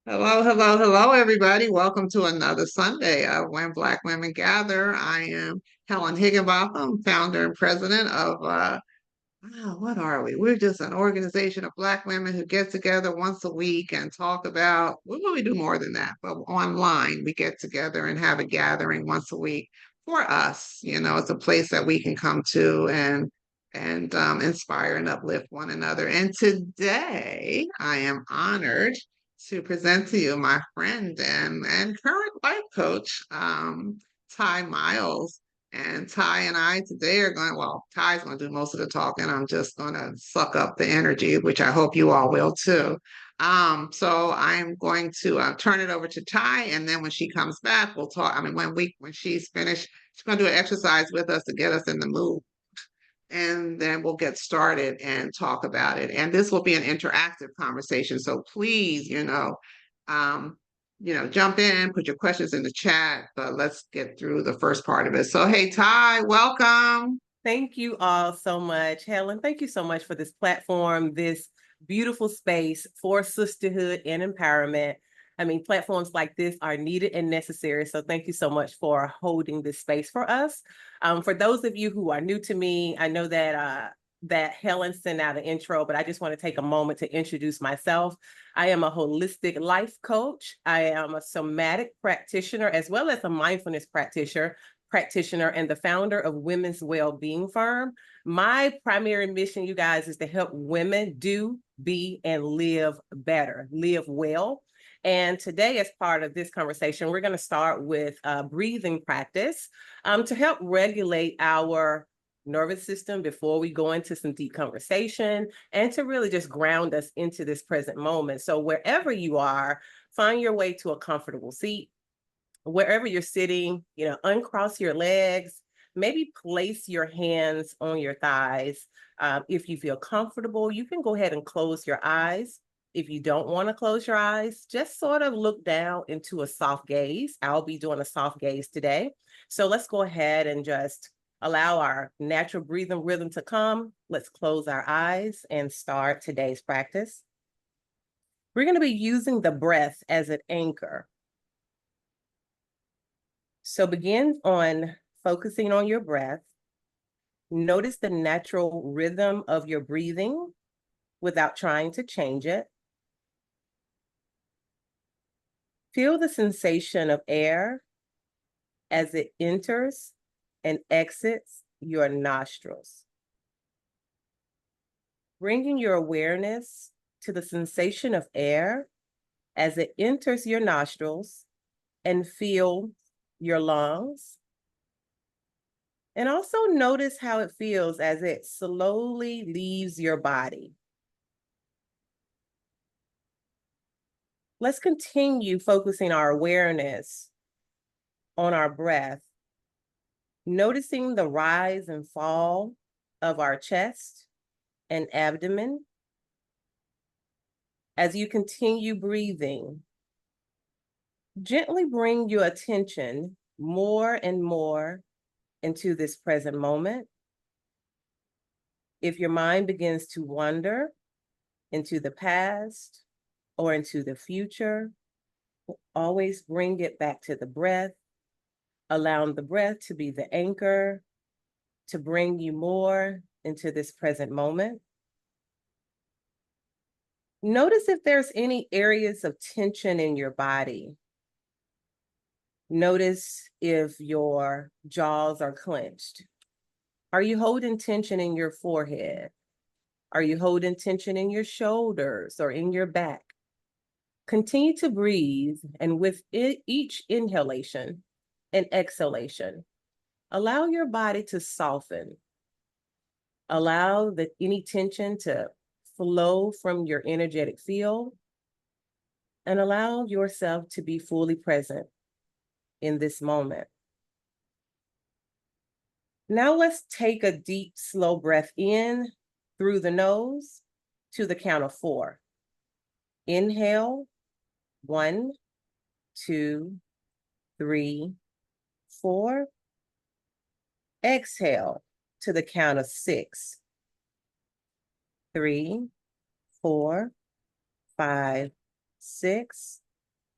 Hello, hello, hello, everybody. Welcome to another Sunday of When Black Women Gather. I am Helen Higginbotham, founder and president of, what are we? We're just an organization of Black women who get together once a week and talk about, well, we do more than that, but online we get together and have a gathering once a week for us. It's a place that we can come to and inspire and uplift one another. And today I am honored to present to you my friend and current life coach, Tye Miles. And Tye and I today are Tye's going to do most of the talking. I'm just going to suck up the energy, which I hope you all will too. So I'm going to turn it over to Tye, and then when she comes back, we'll talk. I mean, when she's finished, she's going to do an exercise with us to get us in the mood, and then we'll get started and talk about it. And this will be an interactive conversation. So please, um, jump in, put your questions in the chat, but let's get through the first part of it. So, hey, Tye, welcome. Thank you all so much, Helen. Thank you so much for this platform, this beautiful space for sisterhood and empowerment. I mean, platforms like this are needed and necessary. So thank you so much for holding this space for us. For those of you who are new to me, I know that Helen sent out an intro, but I just want to take a moment to introduce myself. I am a holistic life coach. I am a somatic practitioner as well as a mindfulness practitioner and the founder of Women's Wellbeing Firm. My primary mission, you guys, is to help women do, be, and live better, live well. And today, as part of this conversation, we're going to start with a breathing practice to help regulate our nervous system before we go into some deep conversation and to really just ground us into this present moment. So wherever you are, find your way to a comfortable seat. Wherever you're sitting, uncross your legs, maybe place your hands on your thighs. If you feel comfortable, you can go ahead and close your eyes. If you don't want to close your eyes, just sort of look down into a soft gaze. I'll be doing a soft gaze today. So let's go ahead and just allow our natural breathing rhythm to come. Let's close our eyes and start today's practice. We're going to be using the breath as an anchor. So begin on focusing on your breath. Notice the natural rhythm of your breathing without trying to change it. Feel the sensation of air as it enters and exits your nostrils. Bringing your awareness to the sensation of air as it enters your nostrils and feel your lungs. And also notice how it feels as it slowly leaves your body. Let's continue focusing our awareness on our breath, noticing the rise and fall of our chest and abdomen. As you continue breathing, gently bring your attention more and more into this present moment. If your mind begins to wander into the past or into the future, always bring it back to the breath, allowing the breath to be the anchor, to bring you more into this present moment. Notice if there's any areas of tension in your body. Notice if your jaws are clenched. Are you holding tension in your forehead? Are you holding tension in your shoulders or in your back? Continue to breathe, and with each inhalation and exhalation, allow your body to soften. Allow any tension to flow from your energetic field, and allow yourself to be fully present in this moment. Now let's take a deep, slow breath in through the nose to the count of 4. Inhale, 1, 2, 3, 4. Exhale to the count of 6, 3, 4, 5, 6.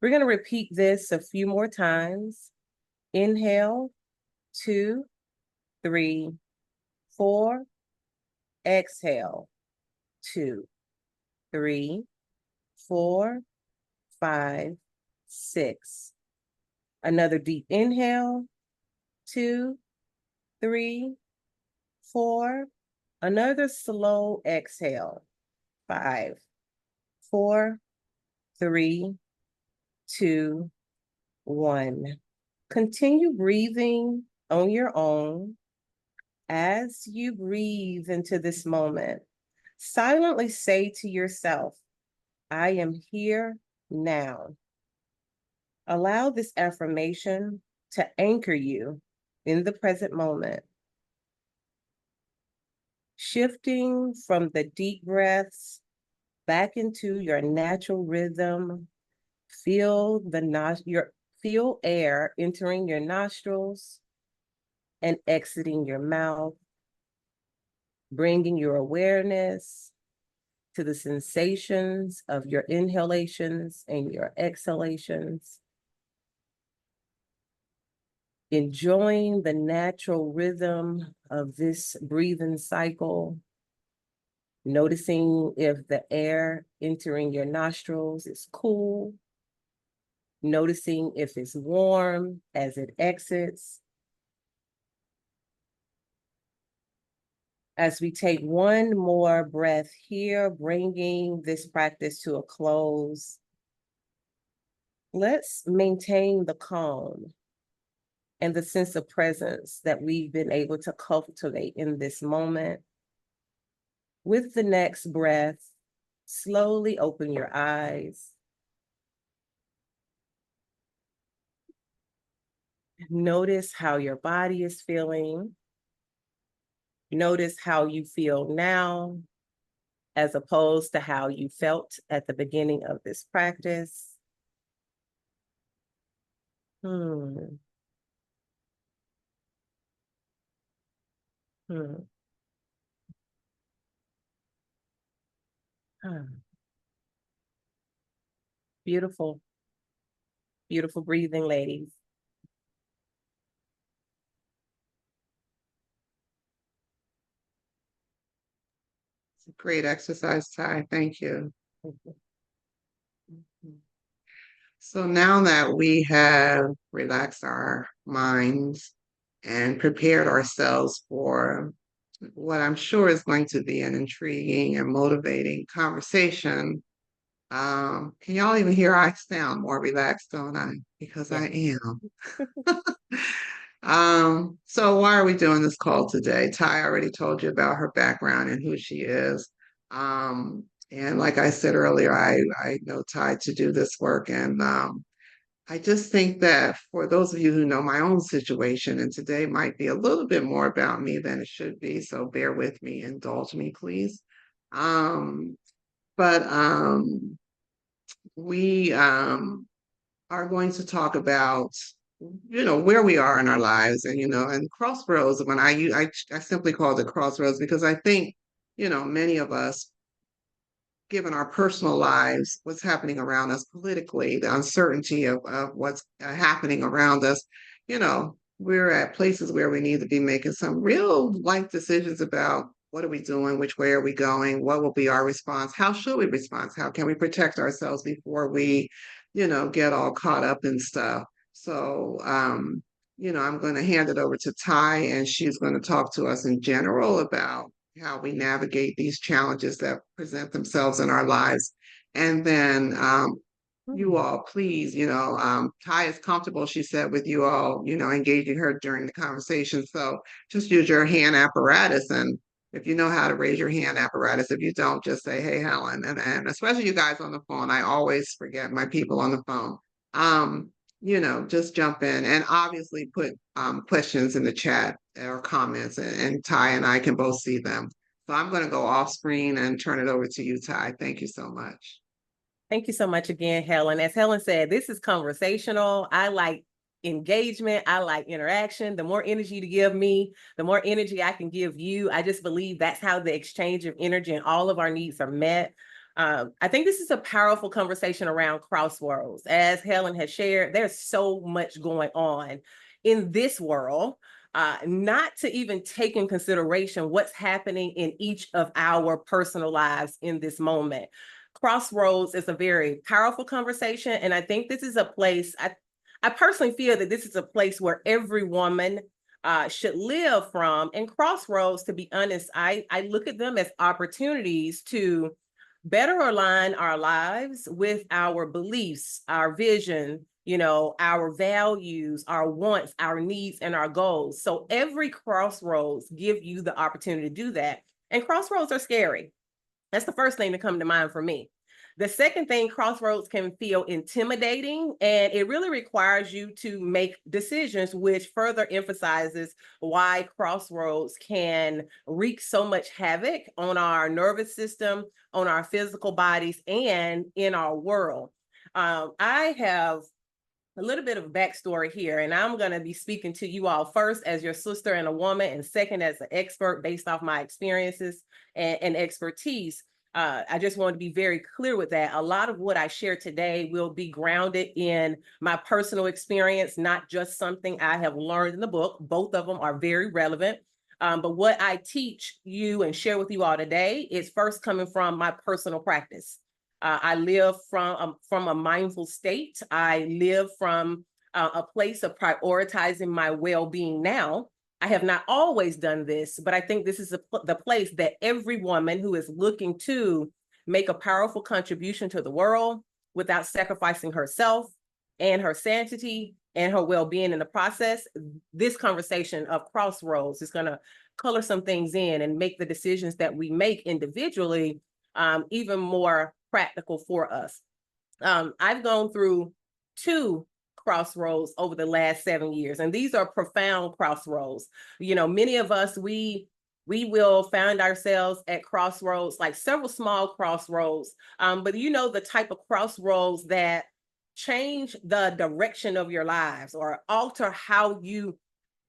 We're going to repeat this a few more times. Inhale, 2, 3, 4. Exhale, 2, 3, 4, 5, 6. Another deep inhale, 2, 3, 4. Another slow exhale, 5, 4, 3, 2, 1. Continue breathing on your own. As you breathe into this moment, silently say to yourself, I am here now. Allow this affirmation to anchor you in the present moment. Shifting from the deep breaths back into your natural rhythm, feel air entering your nostrils and exiting your mouth, bringing your awareness to the sensations of your inhalations and your exhalations. Enjoying the natural rhythm of this breathing cycle, noticing if the air entering your nostrils is cool, noticing if it's warm as it exits. As we take one more breath here, bringing this practice to a close, let's maintain the calm and the sense of presence that we've been able to cultivate in this moment. With the next breath, slowly open your eyes. Notice how your body is feeling. Notice how you feel now, as opposed to how you felt at the beginning of this practice. Hmm. Hmm. Huh. Beautiful, beautiful breathing, ladies. It's a great exercise, Ty. Thank you. So now that we have relaxed our minds and prepared ourselves for what I'm sure is going to be an intriguing and motivating conversation, can y'all even hear I sound more relaxed, don't I? Because Yeah. I am. So why are we doing this call today? Ty already told you about her background and who she is. And like I said earlier, I know Ty to do this work, and I just think that for those of you who know my own situation, and today might be a little bit more about me than it should be, so bear with me, indulge me, please. But we are going to talk about where we are in our lives, and crossroads. When I simply call it crossroads because I think many of us, given our personal lives, what's happening around us politically, the uncertainty of what's happening around us, we're at places where we need to be making some real life decisions about what are we doing, which way are we going, what will be our response, how should we respond, how can we protect ourselves before we, get all caught up in stuff. So, I'm going to hand it over to Ty, and she's going to talk to us in general about how we navigate these challenges that present themselves in our lives. And then you all, please, Ty is comfortable, she said, with you all, engaging her during the conversation. So just use your hand apparatus. And if you know how to raise your hand apparatus, if you don't, just say, hey, Helen. And especially you guys on the phone, I always forget my people on the phone. Just jump in and obviously put questions in the chat or comments, and Ty and I can both see them. So I'm going to go off screen and turn it over to you, Ty. Thank you so much. Thank you so much again, Helen. As Helen said, this is conversational. I like engagement. I like interaction. The more energy to give me, the more energy I can give you. I just believe that's how the exchange of energy and all of our needs are met. I think this is a powerful conversation around crossroads. As Helen has shared, there's so much going on in this world, not to even take in consideration what's happening in each of our personal lives in this moment. Crossroads is a very powerful conversation. And I think this is a place, I personally feel that this is a place where every woman should live from. And crossroads, to be honest, I look at them as opportunities to better align our lives with our beliefs, our vision, our values, our wants, our needs, and our goals. So every crossroads give you the opportunity to do that. And crossroads are scary. That's the first thing to come to mind for me. The second thing, crossroads can feel intimidating, and it really requires you to make decisions, which further emphasizes why crossroads can wreak so much havoc on our nervous system, on our physical bodies, and in our world. I have a little bit of backstory here, and I'm going to be speaking to you all first as your sister and a woman, and second as an expert based off my experiences and expertise. I just want to be very clear with that. A lot of what I share today will be grounded in my personal experience, not just something I have learned in the book. Both of them are very relevant. But what I teach you and share with you all today is first coming from my personal practice. I live from a mindful state. I live from a place of prioritizing my well-being now. I have not always done this, but I think this is the place that every woman who is looking to make a powerful contribution to the world without sacrificing herself and her sanity and her well-being in the process, this conversation of crossroads is going to color some things in and make the decisions that we make individually even more practical for us. I've gone through 2 crossroads over the last 7 years, and these are profound crossroads. Many of us, we will find ourselves at crossroads, like several small crossroads, but the type of crossroads that change the direction of your lives or alter how you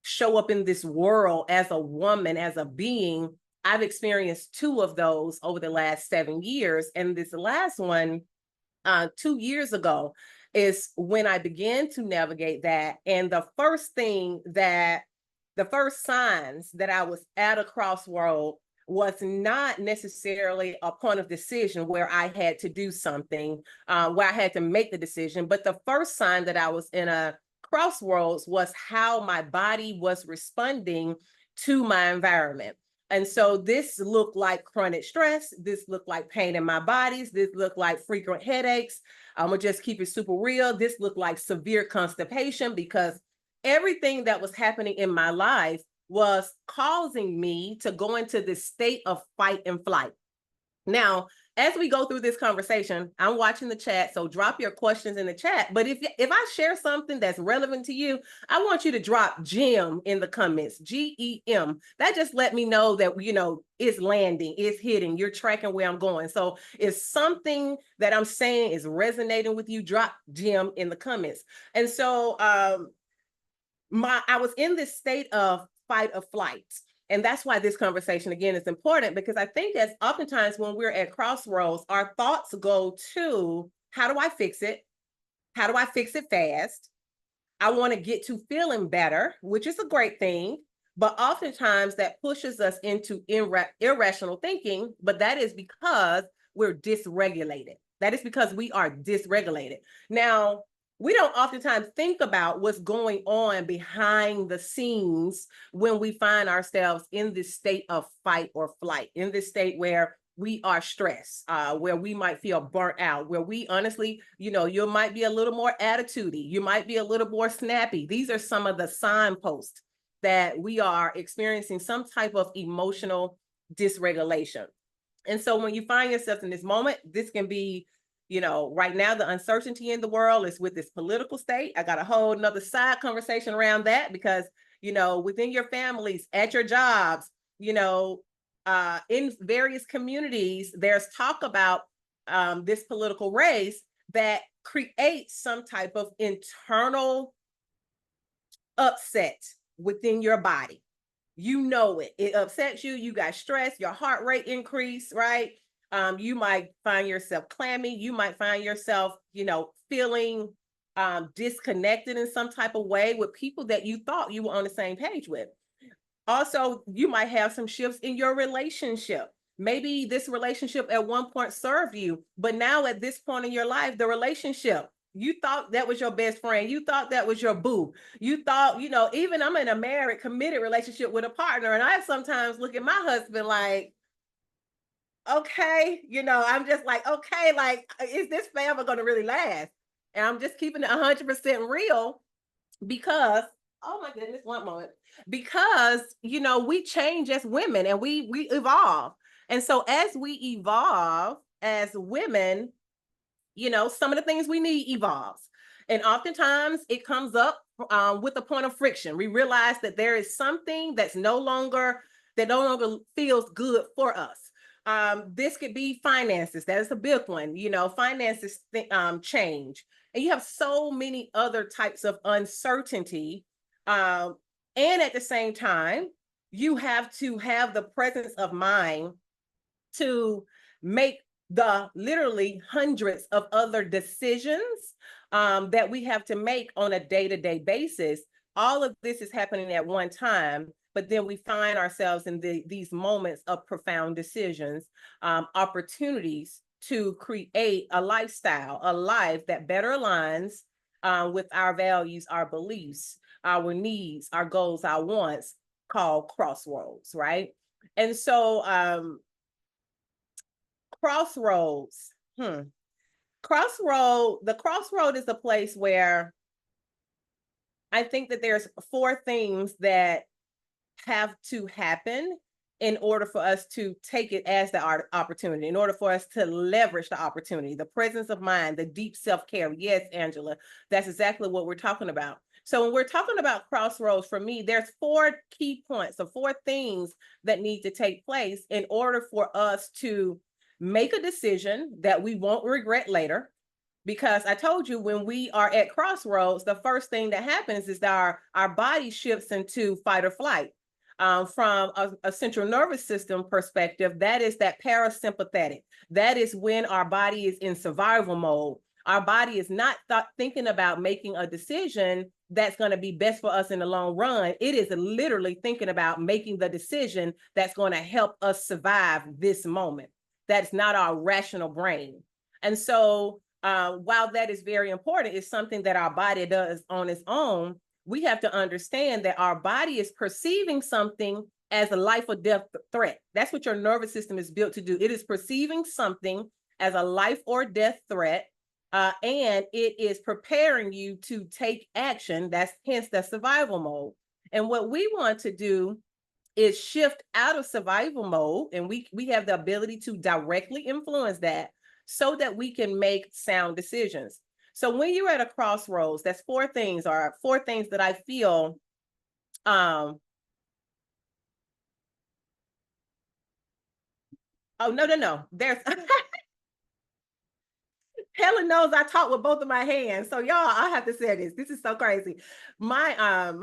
show up in this world as a woman, as a being. I've experienced 2 of those over the last 7 years. And this last one, 2 years ago, is when I began to navigate that. And the first signs that I was at a crossroad was not necessarily a point of decision where I had to do something, where I had to make the decision. But the first sign that I was in a crossroads was how my body was responding to my environment. And so this looked like chronic stress. This looked like pain in my bodies. This looked like frequent headaches. I'm gonna just keep it super real. This looked like severe constipation because everything that was happening in my life was causing me to go into this state of fight and flight. Now, as we go through this conversation, I'm watching the chat, so drop your questions in the chat. But if I share something that's relevant to you, I want you to drop GEM in the comments, GEM. That just let me know that, it's landing, it's hitting, you're tracking where I'm going. So if something that I'm saying is resonating with you, drop GEM in the comments. And so I was in this state of fight or flight. And that's why this conversation, again, is important, because I think as oftentimes when we're at crossroads, our thoughts go to, how do I fix it? How do I fix it fast? I want to get to feeling better, which is a great thing. But oftentimes that pushes us into irrational thinking. But that is because we're dysregulated. That is because we are dysregulated. Now, we don't oftentimes think about what's going on behind the scenes when we find ourselves in this state of fight or flight, in this state where we are stressed, where we might feel burnt out, where we honestly, you might be a little more attitudey, you might be a little more snappy. These are some of the signposts that we are experiencing some type of emotional dysregulation. And so when you find yourself in this moment, this can be, right now, the uncertainty in the world is with this political state. I got a whole nother side conversation around that because, within your families, at your jobs, in various communities, there's talk about this political race that creates some type of internal upset within your body. It upsets you, you got stress, your heart rate increase, right? You might find yourself clammy. You might find yourself, feeling disconnected in some type of way with people that you thought you were on the same page with. Also, you might have some shifts in your relationship. Maybe this relationship at one point served you, but now at this point in your life, the relationship, you thought that was your best friend. You thought that was your boo. You thought, even I'm in a married, committed relationship with a partner. And I sometimes look at my husband like, okay, I'm just like, okay, like, is this forever going to really last? And I'm just keeping it 100% real because, oh my goodness, one moment, because, we change as women and we evolve. And so as we evolve as women, some of the things we need evolves. And oftentimes it comes up with a point of friction. We realize that there is something that no longer feels good for us. This could be finances. That is a big one. Finances change. And you have so many other types of uncertainty. And at the same time, you have to have the presence of mind to make the literally hundreds of other decisions that we have to make on a day-to-day basis. All of this is happening at one time, but then we find ourselves in these moments of profound decisions, opportunities to create a lifestyle, a life that better aligns with our values, our beliefs, our needs, our goals, our wants, called Crossroads, right? And so Crossroads. The crossroad is a place where I think that there's 4 things that have to happen in order for us to take it as the opportunity, in order for us to leverage the opportunity, the presence of mind, the deep self-care. Yes, Angela, that's exactly what we're talking about. So when we're talking about crossroads, for me, there's 4 key points, or 4 things that need to take place in order for us to make a decision that we won't regret later. Because I told you, when we are at crossroads, the first thing that happens is that our body shifts into fight or flight. From a central nervous system perspective, that is that parasympathetic. That is when our body is in survival mode. Our body is not thinking about making a decision that's going to be best for us in the long run. It is literally thinking about making the decision that's going to help us survive this moment. That's not our rational brain. And so while that is very important, it's something that our body does on its own. We have to understand that our body is perceiving something as a life or death threat. That's what your nervous system is built to do. It is perceiving something as a life or death threat, and it is preparing you to take action. That's hence the survival mode. And what we want to do is shift out of survival mode, and we have the ability to directly influence that so that we can make sound decisions. So when you're at a crossroads, that's 4 things, or 4 things that I feel oh, no. There's Helen knows I talk with both of my hands. So y'all, I have to say this. This is so crazy. My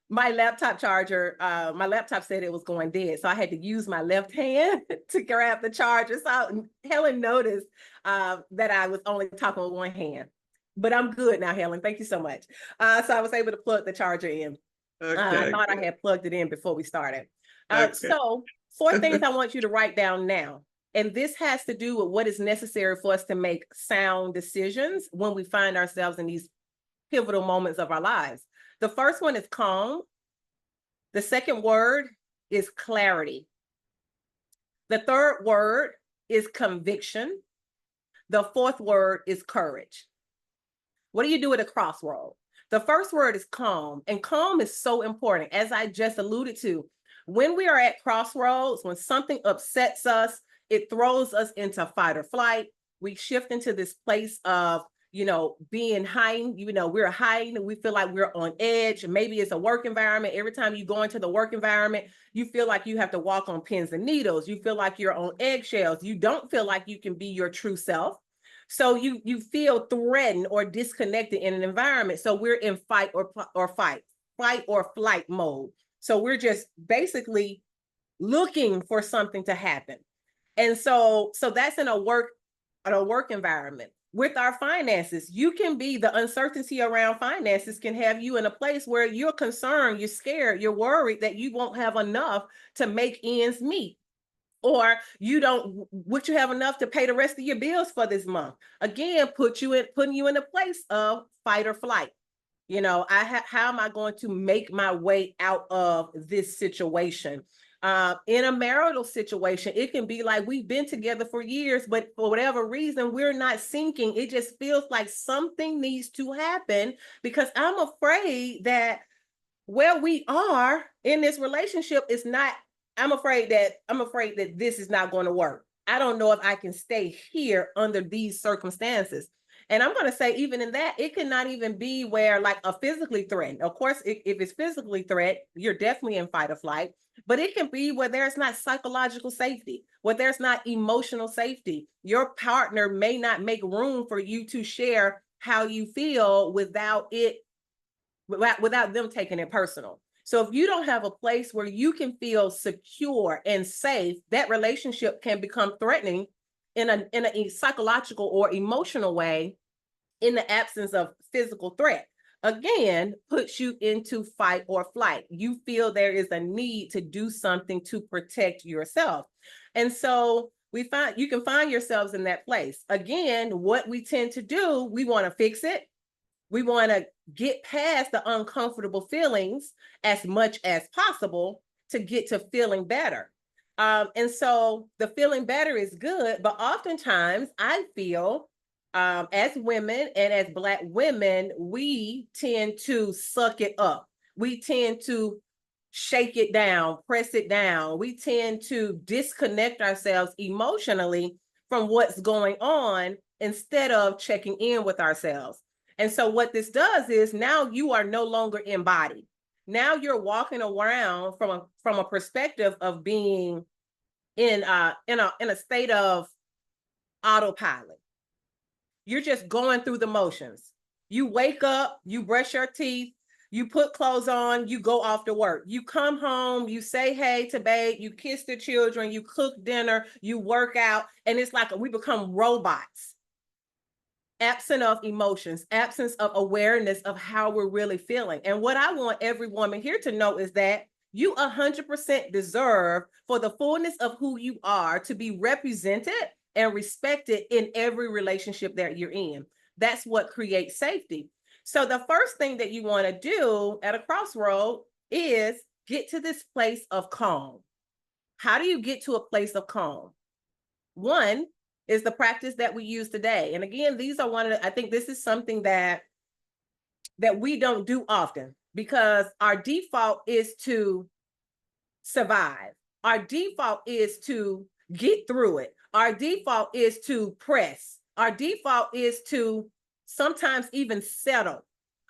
my laptop charger, my laptop said it was going dead. So I had to use my left hand to grab the charger. So Helen noticed that I was only talking with one hand. But I'm good now, Helen. Thank you so much. So I was able to plug the charger in. I thought I had plugged it in before we started. So 4 things I want you to write down now. And this has to do with what is necessary for us to make sound decisions when we find ourselves in these pivotal moments of our lives. The first one is calm. The second word is clarity. The third word is conviction. The 4th word is courage. What do you do at a crossroad? The first word is calm, and calm is so important. As I just alluded to, when we are at crossroads, when something upsets us, it throws us into fight or flight. We shift into this place of, being hiding, we're hiding and we feel like we're on edge. Maybe it's a work environment. Every time you go into the work environment, you feel like you have to walk on pins and needles. You feel like you're on eggshells. You don't feel like you can be your true self. So you feel threatened or disconnected in an environment. So we're in fight or flight mode. So we're just basically looking for something to happen. And so that's in a work environment. With our finances, you can be, the uncertainty around finances can have you in a place where you're concerned, you're scared, you're worried that you won't have enough to make ends meet, or would you have enough to pay the rest of your bills for this month? Again, putting you in a place of fight or flight. How am I going to make my way out of this situation? In a marital situation, it can be like we've been together for years, but for whatever reason, we're not syncing. It just feels like something needs to happen, because I'm afraid that where we are in this relationship is not, I'm afraid that this is not going to work. I don't know if I can stay here under these circumstances. And I'm going to say, even in that, it could not even be where, like, a physically threatened. Of course, if it's physically threatened, you're definitely in fight or flight. But it can be where there's not psychological safety, where there's not emotional safety. Your partner may not make room for you to share how you feel without them taking it personal. So if you don't have a place where you can feel secure and safe, that relationship can become threatening in a psychological or emotional way, in the absence of physical threat. Again, puts you into fight or flight. You feel there is a need to do something to protect yourself. And so you can find yourselves in that place. Again, what we tend to do, we want to fix it. We want to get past the uncomfortable feelings as much as possible to get to feeling better. And so the feeling better is good, but oftentimes I feel, as women and as Black women, we tend to suck it up. We tend to shake it down, press it down. We tend to disconnect ourselves emotionally from what's going on instead of checking in with ourselves. And so what this does is, now you are no longer embodied. Now you're walking around from a perspective of being in a state of autopilot. You're just going through the motions. You wake up, you brush your teeth, you put clothes on, you go off to work. You come home, you say hey to babe, you kiss the children, you cook dinner, you work out, and it's like we become robots. Absent of emotions, absence of awareness of how we're really feeling. And what I want every woman here to know is that you 100% deserve, for the fullness of who you are, to be represented and respected in every relationship that you're in. That's what creates safety. So the first thing that you want to do at a crossroad is get to this place of calm. How do you get to a place of calm? One is the practice that we use today. And again, these are I think this is something that we don't do often, because our default is to survive. Our default is to get through it. Our default is to press. Our default is to sometimes even settle.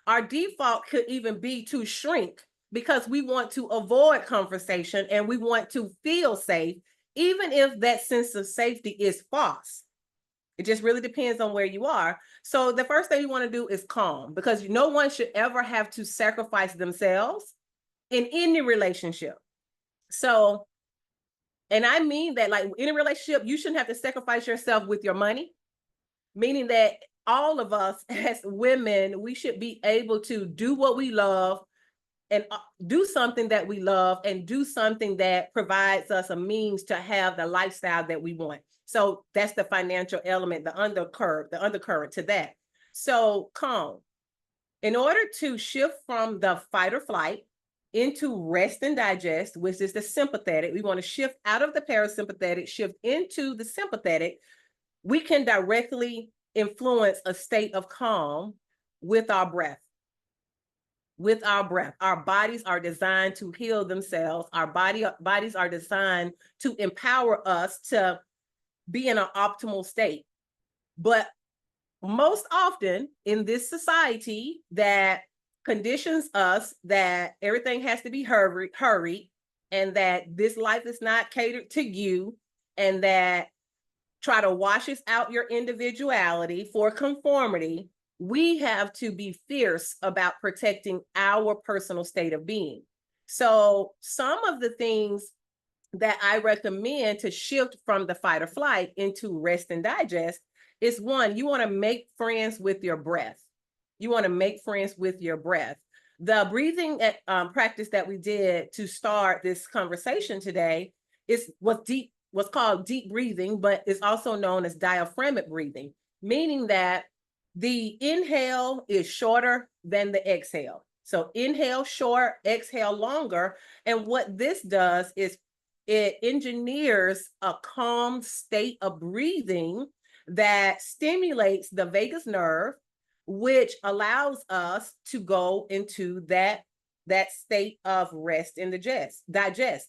Our default could even be to shrink, because we want to avoid conversation and we want to feel safe, even if that sense of safety is false. It just really depends on where you are. So the first thing you want to do is calm, because no one should ever have to sacrifice themselves in any relationship. So, and I mean that, like, in a relationship, you shouldn't have to sacrifice yourself with your money, meaning that all of us as women, we should be able to do what we love, and do something that we love, and do something that provides us a means to have the lifestyle that we want. So that's the financial element, the undercurrent to that. So calm. In order to shift from the fight or flight into rest and digest, which is the sympathetic, we want to shift out of the parasympathetic, shift into the sympathetic. We can directly influence a state of calm with our breath. With our breath. Our bodies are designed to heal themselves. Our bodies are designed to empower us to be in an optimal state. But most often in this society that conditions us that everything has to be hurried, and that this life is not catered to you, and that try to washes out your individuality for conformity, we have to be fierce about protecting our personal state of being. So some of the things that I recommend to shift from the fight or flight into rest and digest is one, you want to make friends with your breath. You want to make friends with your breath. The breathing practice that we did to start this conversation today is what's called deep breathing, but it's also known as diaphragmatic breathing, meaning that the inhale is shorter than the exhale. So inhale short, exhale longer. And what this does is it engineers a calm state of breathing that stimulates the vagus nerve, which allows us to go into that state of rest and digest.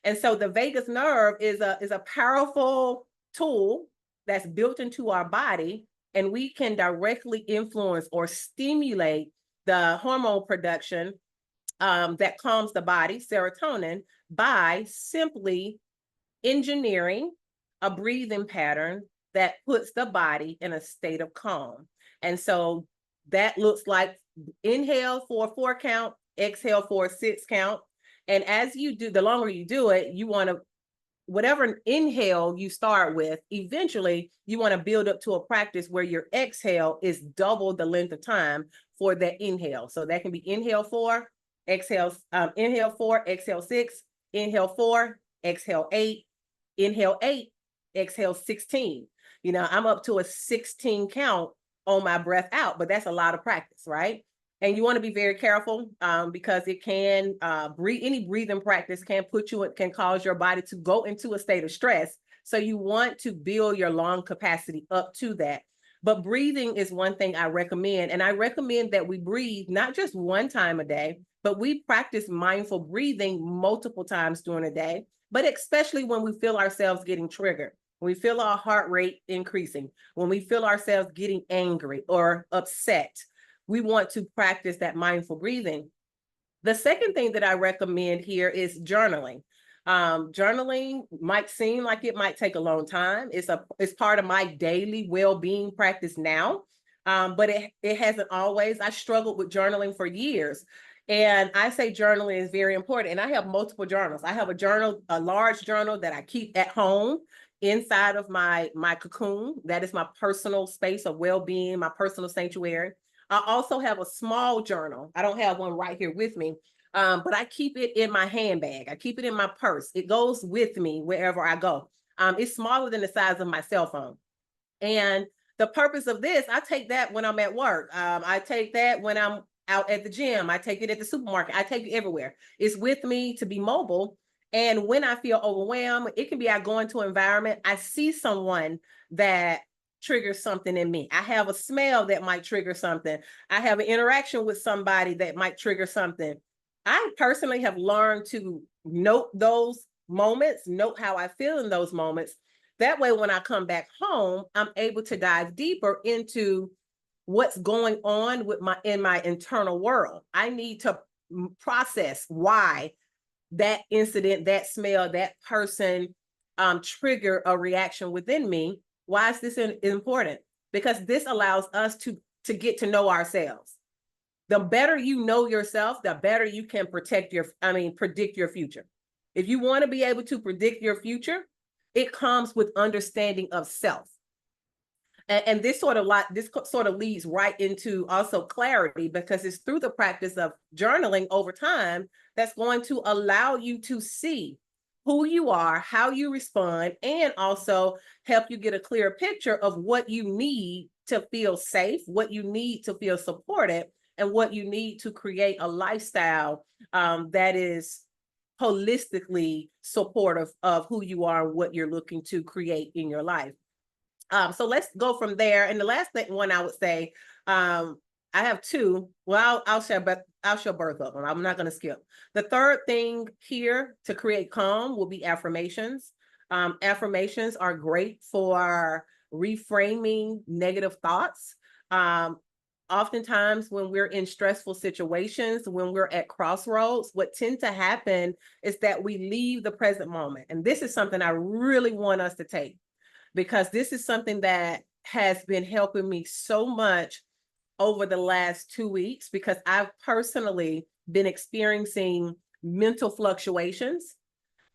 And so the vagus nerve is a powerful tool that's built into our body, and we can directly influence or stimulate the hormone production that calms the body, serotonin, by simply engineering a breathing pattern that puts the body in a state of calm. And so that looks like inhale for a 4 count, exhale for a 6 count. And as you do, the longer you do it, you want to, whatever inhale you start with, eventually you want to build up to a practice where your exhale is double the length of time for that inhale. So that can be inhale 4, exhale, inhale 4, exhale 6, inhale 4, exhale 8, inhale 8, exhale 16. You know, I'm up to a 16 count on my breath out, but that's a lot of practice, right? And you want to be very careful because it can any breathing practice can cause your body to go into a state of stress. So you want to build your lung capacity up to that. But breathing is one thing I recommend. And I recommend that we breathe not just one time a day, but we practice mindful breathing multiple times during the day, but especially when we feel ourselves getting triggered, when we feel our heart rate increasing, when we feel ourselves getting angry or upset. We want to practice that mindful breathing. The second thing that I recommend here is journaling. Journaling might seem like it might take a long time. It's part of my daily well-being practice now, but it hasn't always. I struggled with journaling for years. And I say journaling is very important. And I have multiple journals. I have a large journal that I keep at home inside of my cocoon. That is my personal space of well-being, my personal sanctuary. I also have a small journal. I don't have one right here with me, but I keep it in my handbag. I keep it in my purse. It goes with me wherever I go. It's smaller than the size of my cell phone. And the purpose of this, I take that when I'm at work. I take that when I'm out at the gym. I take it at the supermarket. I take it everywhere. It's with me to be mobile. And when I feel overwhelmed, it can be I go into an environment, I see someone that triggers something in me. I have a smell that might trigger something. I have an interaction with somebody that might trigger something. I personally have learned to note those moments, note how I feel in those moments. That way, when I come back home, I'm able to dive deeper into what's going on with in my internal world. I need to process why that incident, that smell, that person trigger a reaction within me. Why is this important? Because this allows us to get to know ourselves. The better you know yourself, the better you can predict your future. If you want to be able to predict your future, it comes with understanding of self. And this sort of leads right into also clarity, because it's through the practice of journaling over time that's going to allow you to see who you are, how you respond, and also help you get a clear picture of what you need to feel safe, what you need to feel supported, and what you need to create a lifestyle that is holistically supportive of who you are and what you're looking to create in your life. So let's go from there. And the last one I would say, I have two. Well, I'll share both of them. I'm not going to skip. The third thing here to create calm will be affirmations. Affirmations are great for reframing negative thoughts. Oftentimes when we're in stressful situations, when we're at crossroads, what tends to happen is that we leave the present moment. And this is something I really want us to take, because this is something that has been helping me so much over the last 2 weeks, because I've personally been experiencing mental fluctuations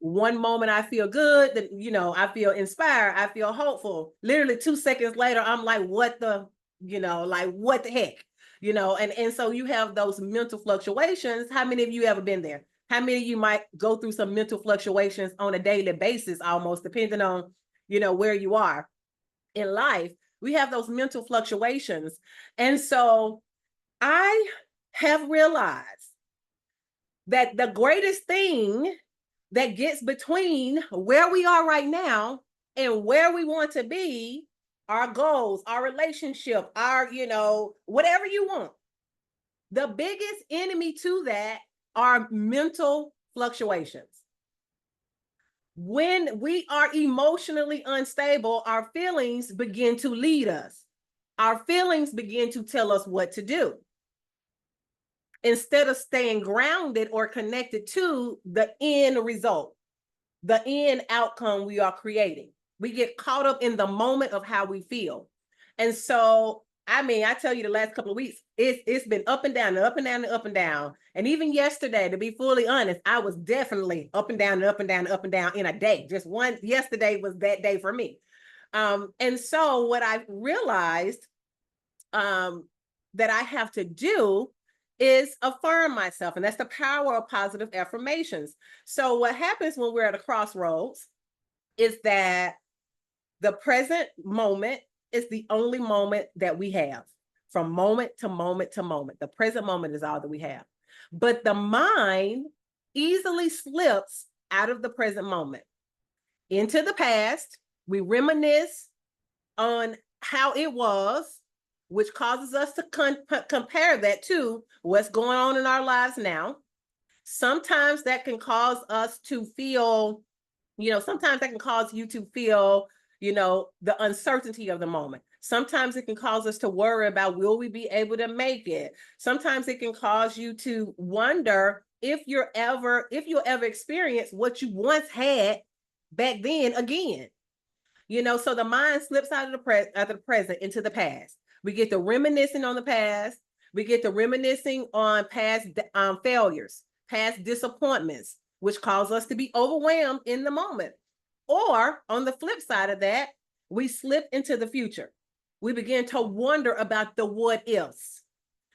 one moment I feel good, that, you know, I feel inspired, I feel hopeful. Literally 2 seconds later, I'm like, what the, you know, like what the heck, you know? And so you have those mental fluctuations. How many of you ever been there? How many of you might go through some mental fluctuations on a daily basis, almost depending on, you know, where you are in life? We have those mental fluctuations. And so I have realized that the greatest thing that gets between where we are right now and where we want to be, our goals, our relationship, our, you know, whatever you want. The biggest enemy to that are mental fluctuations. When we are emotionally unstable, our feelings begin to lead us. Our feelings begin to tell us what to do, instead of staying grounded or connected to the end result, the end outcome we are creating. We get caught up in the moment of how we feel. And so, I mean, I tell you, the last couple of weeks, it's been up and down and up and down and up and down. And even yesterday, to be fully honest, I was definitely up and down and up and down and up and down in a day. Just one, yesterday was that day for me. And so what I realized that I have to do is affirm myself. And that's the power of positive affirmations. So what happens when we're at a crossroads is that the present moment is the only moment that we have, from moment to moment to moment. The present moment is all that we have. But the mind easily slips out of the present moment into the past. We reminisce on how it was, which causes us to compare that to what's going on in our lives now. Sometimes that can cause us to feel, you know, sometimes that can cause you to feel, you know, the uncertainty of the moment. Sometimes it can cause us to worry about, will we be able to make it? Sometimes it can cause you to wonder if you'll ever experience what you once had back then again. You know, so the mind slips out of the present into the past. We get to reminiscing on the past. We get to reminiscing on past failures, past disappointments, which cause us to be overwhelmed in the moment. Or on the flip side of that, we slip into the future. We begin to wonder about the what ifs.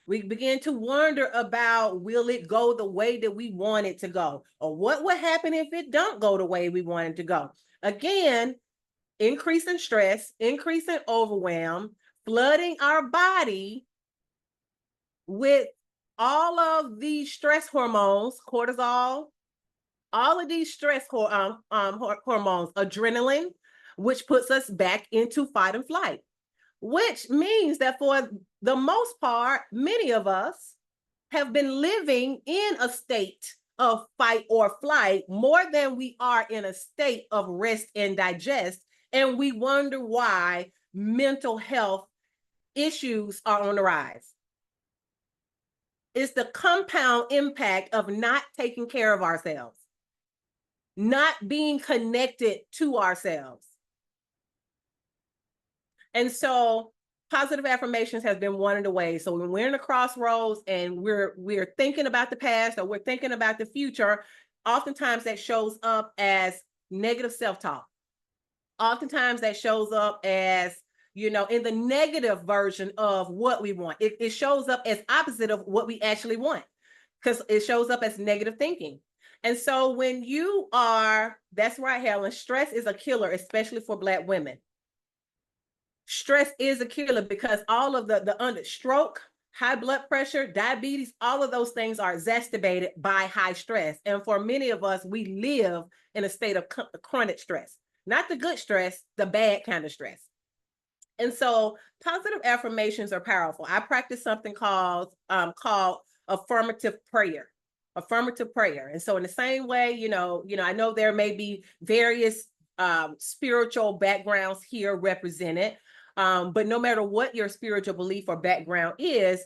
We begin to wonder about, will it go the way that we want it to go? Or what would happen if it don't go the way we want it to go? Again, increase in stress, increase in overwhelm, flooding our body with all of these stress hormones, cortisol, all of these stress hormones, adrenaline, which puts us back into fight and flight, which means that for the most part, many of us have been living in a state of fight or flight more than we are in a state of rest and digest. And we wonder why mental health issues are on the rise. It's the compound impact of not taking care of ourselves, not being connected to ourselves. And so positive affirmations has been one of the ways. So when we're in a crossroads and we're thinking about the past or we're thinking about the future, oftentimes that shows up as negative self-talk. Oftentimes that shows up as, you know, in the negative version of what we want. It shows up as opposite of what we actually want, because it shows up as negative thinking. And so when you are, that's right, Helen, stress is a killer, especially for Black women. Stress is a killer because all of the under stroke, high blood pressure, diabetes, all of those things are exacerbated by high stress. And for many of us, we live in a state of chronic stress, not the good stress, the bad kind of stress. And so positive affirmations are powerful. I practice something called affirmative prayer. Affirmative prayer. And so in the same way, you know, I know there may be various spiritual backgrounds here represented. But no matter what your spiritual belief or background is,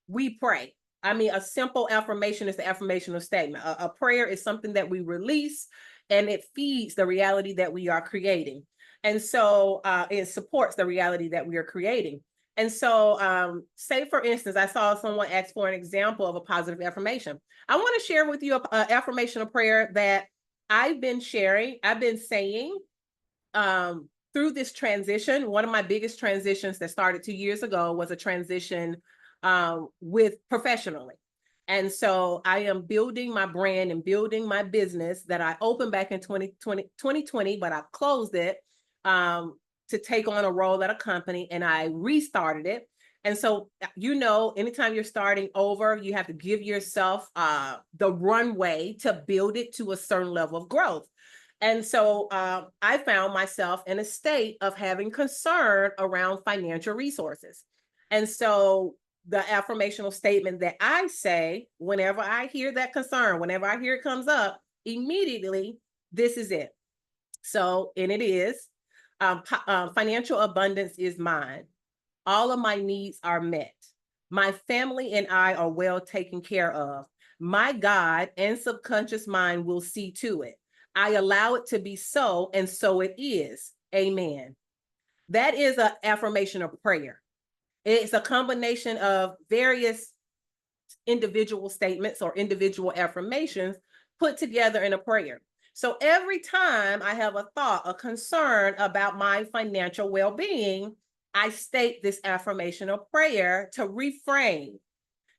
we pray. I mean, a simple affirmation is the affirmational statement. A prayer is something that we release, and it feeds the reality that we are creating. And so it supports the reality that we are creating. And so say, for instance, I saw someone ask for an example of a positive affirmation. I want to share with you an affirmational prayer that I've been saying, through this transition, one of my biggest transitions that started 2 years ago was a transition with professionally. And so I am building my brand and building my business that I opened back in 2020, but I closed it to take on a role at a company, and I restarted it. And so, anytime you're starting over, you have to give yourself the runway to build it to a certain level of growth. And so I found myself in a state of having concern around financial resources. And so the affirmational statement that I say whenever I hear that concern, whenever I hear it comes up, immediately, this is it. So, and it is, financial abundance is mine. All of my needs are met. My family and I are well taken care of. My God and subconscious mind will see to it. I allow it to be so, and so it is. Amen. That is an affirmation of prayer. It's a combination of various individual statements or individual affirmations put together in a prayer. So every time I have a thought, a concern about my financial well-being, I state this affirmation of prayer to reframe,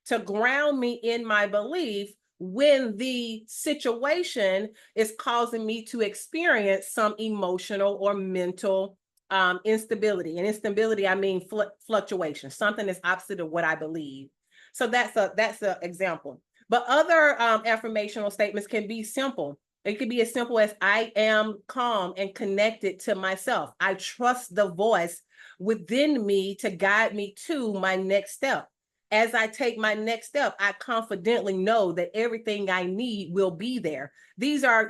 to ground me in my belief when the situation is causing me to experience some emotional or mental instability. And instability, I mean fluctuation, something that's opposite of what I believe. So that's an example. But other affirmational statements can be simple. It could be as simple as I am calm and connected to myself. I trust the voice within me to guide me to my next step. As I take my next step, I confidently know that everything I need will be there. These are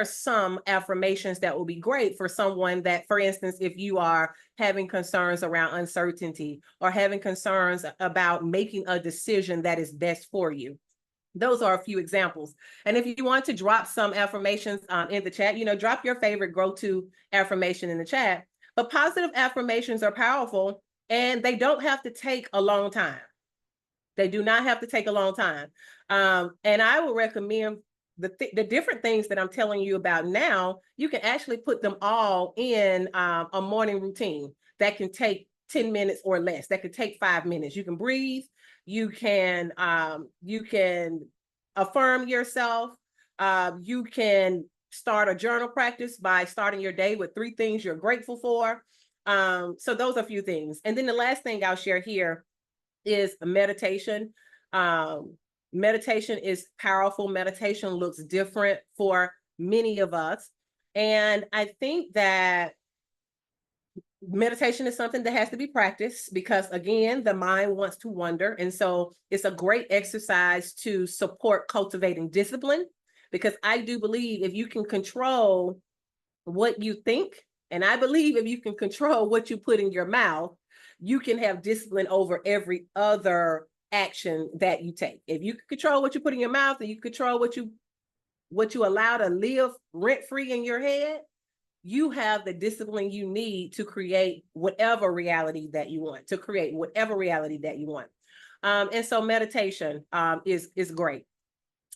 some affirmations that will be great for someone that, for instance, if you are having concerns around uncertainty or having concerns about making a decision that is best for you. Those are a few examples. And if you want to drop some affirmations in the chat, drop your favorite go-to affirmation in the chat. But positive affirmations are powerful, and they don't have to take a long time. They do not have to take a long time. And I would recommend the different things that I'm telling you about now. You can actually put them all in a morning routine that can take 10 minutes or less. That could take 5 minutes. You can breathe. You can affirm yourself. You can start a journal practice by starting your day with 3 things you're grateful for. So those are a few things. And then the last thing I'll share here is meditation. Meditation is powerful. Meditation looks different for many of us. And I think that meditation is something that has to be practiced because, again, the mind wants to wander. And so it's a great exercise to support cultivating discipline, because I do believe if you can control what you think, and I believe if you can control what you put in your mouth, you can have discipline over every other action that you take. If you can control what you put in your mouth, and you control what you allow to live rent-free in your head, you have the discipline you need to create whatever reality that you want, And so meditation is great.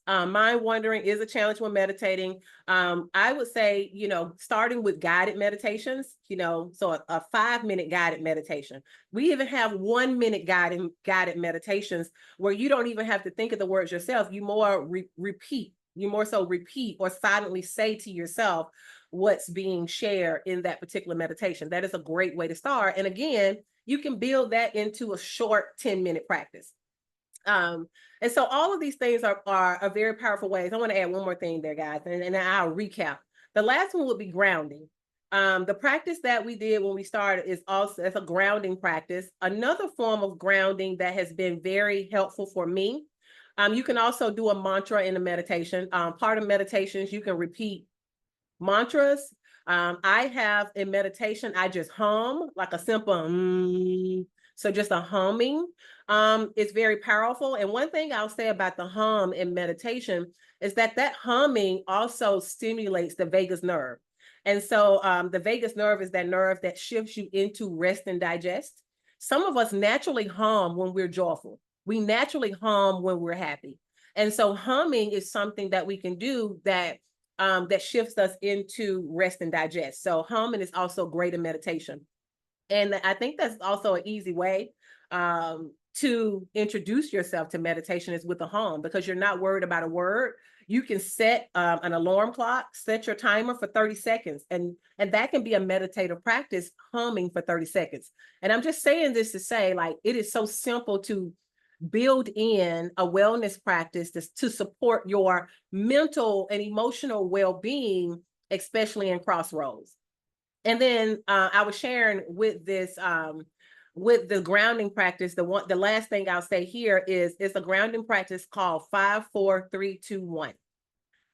Mind wandering is a challenge when meditating. I would say, starting with guided meditations, so a 5-minute guided meditation. We even have 1-minute guided meditations where you don't even have to think of the words yourself. You more so repeat or silently say to yourself what's being shared in that particular meditation. That is a great way to start. And again, you can build that into a short 10-minute practice. And so all of these things are very powerful ways. I want to add one more thing there, guys, and then I'll recap. The last one would be grounding. The practice that we did when we started is also a grounding practice. Another form of grounding that has been very helpful for me. You can also do a mantra in a meditation. Part of meditations, you can repeat mantras. I have in meditation, I just hum like a simple so just a humming is very powerful. And one thing I'll say about the hum in meditation is that humming also stimulates the vagus nerve. And so the vagus nerve is that nerve that shifts you into rest and digest. Some of us naturally hum when we're joyful. We naturally hum when we're happy. And so humming is something that we can do that that shifts us into rest and digest. So humming is also great in meditation. And I think that's also an easy way to introduce yourself to meditation is with a hum, because you're not worried about a word. You can set an alarm clock, set your timer for 30 seconds, and that can be a meditative practice, humming for 30 seconds. And I'm just saying this to say, like, it is so simple to build in a wellness practice to support your mental and emotional well-being, especially in Crossroads. And then I was sharing with this, with the grounding practice. The last thing I'll say here is it's a grounding practice called 5-4-3-2-1.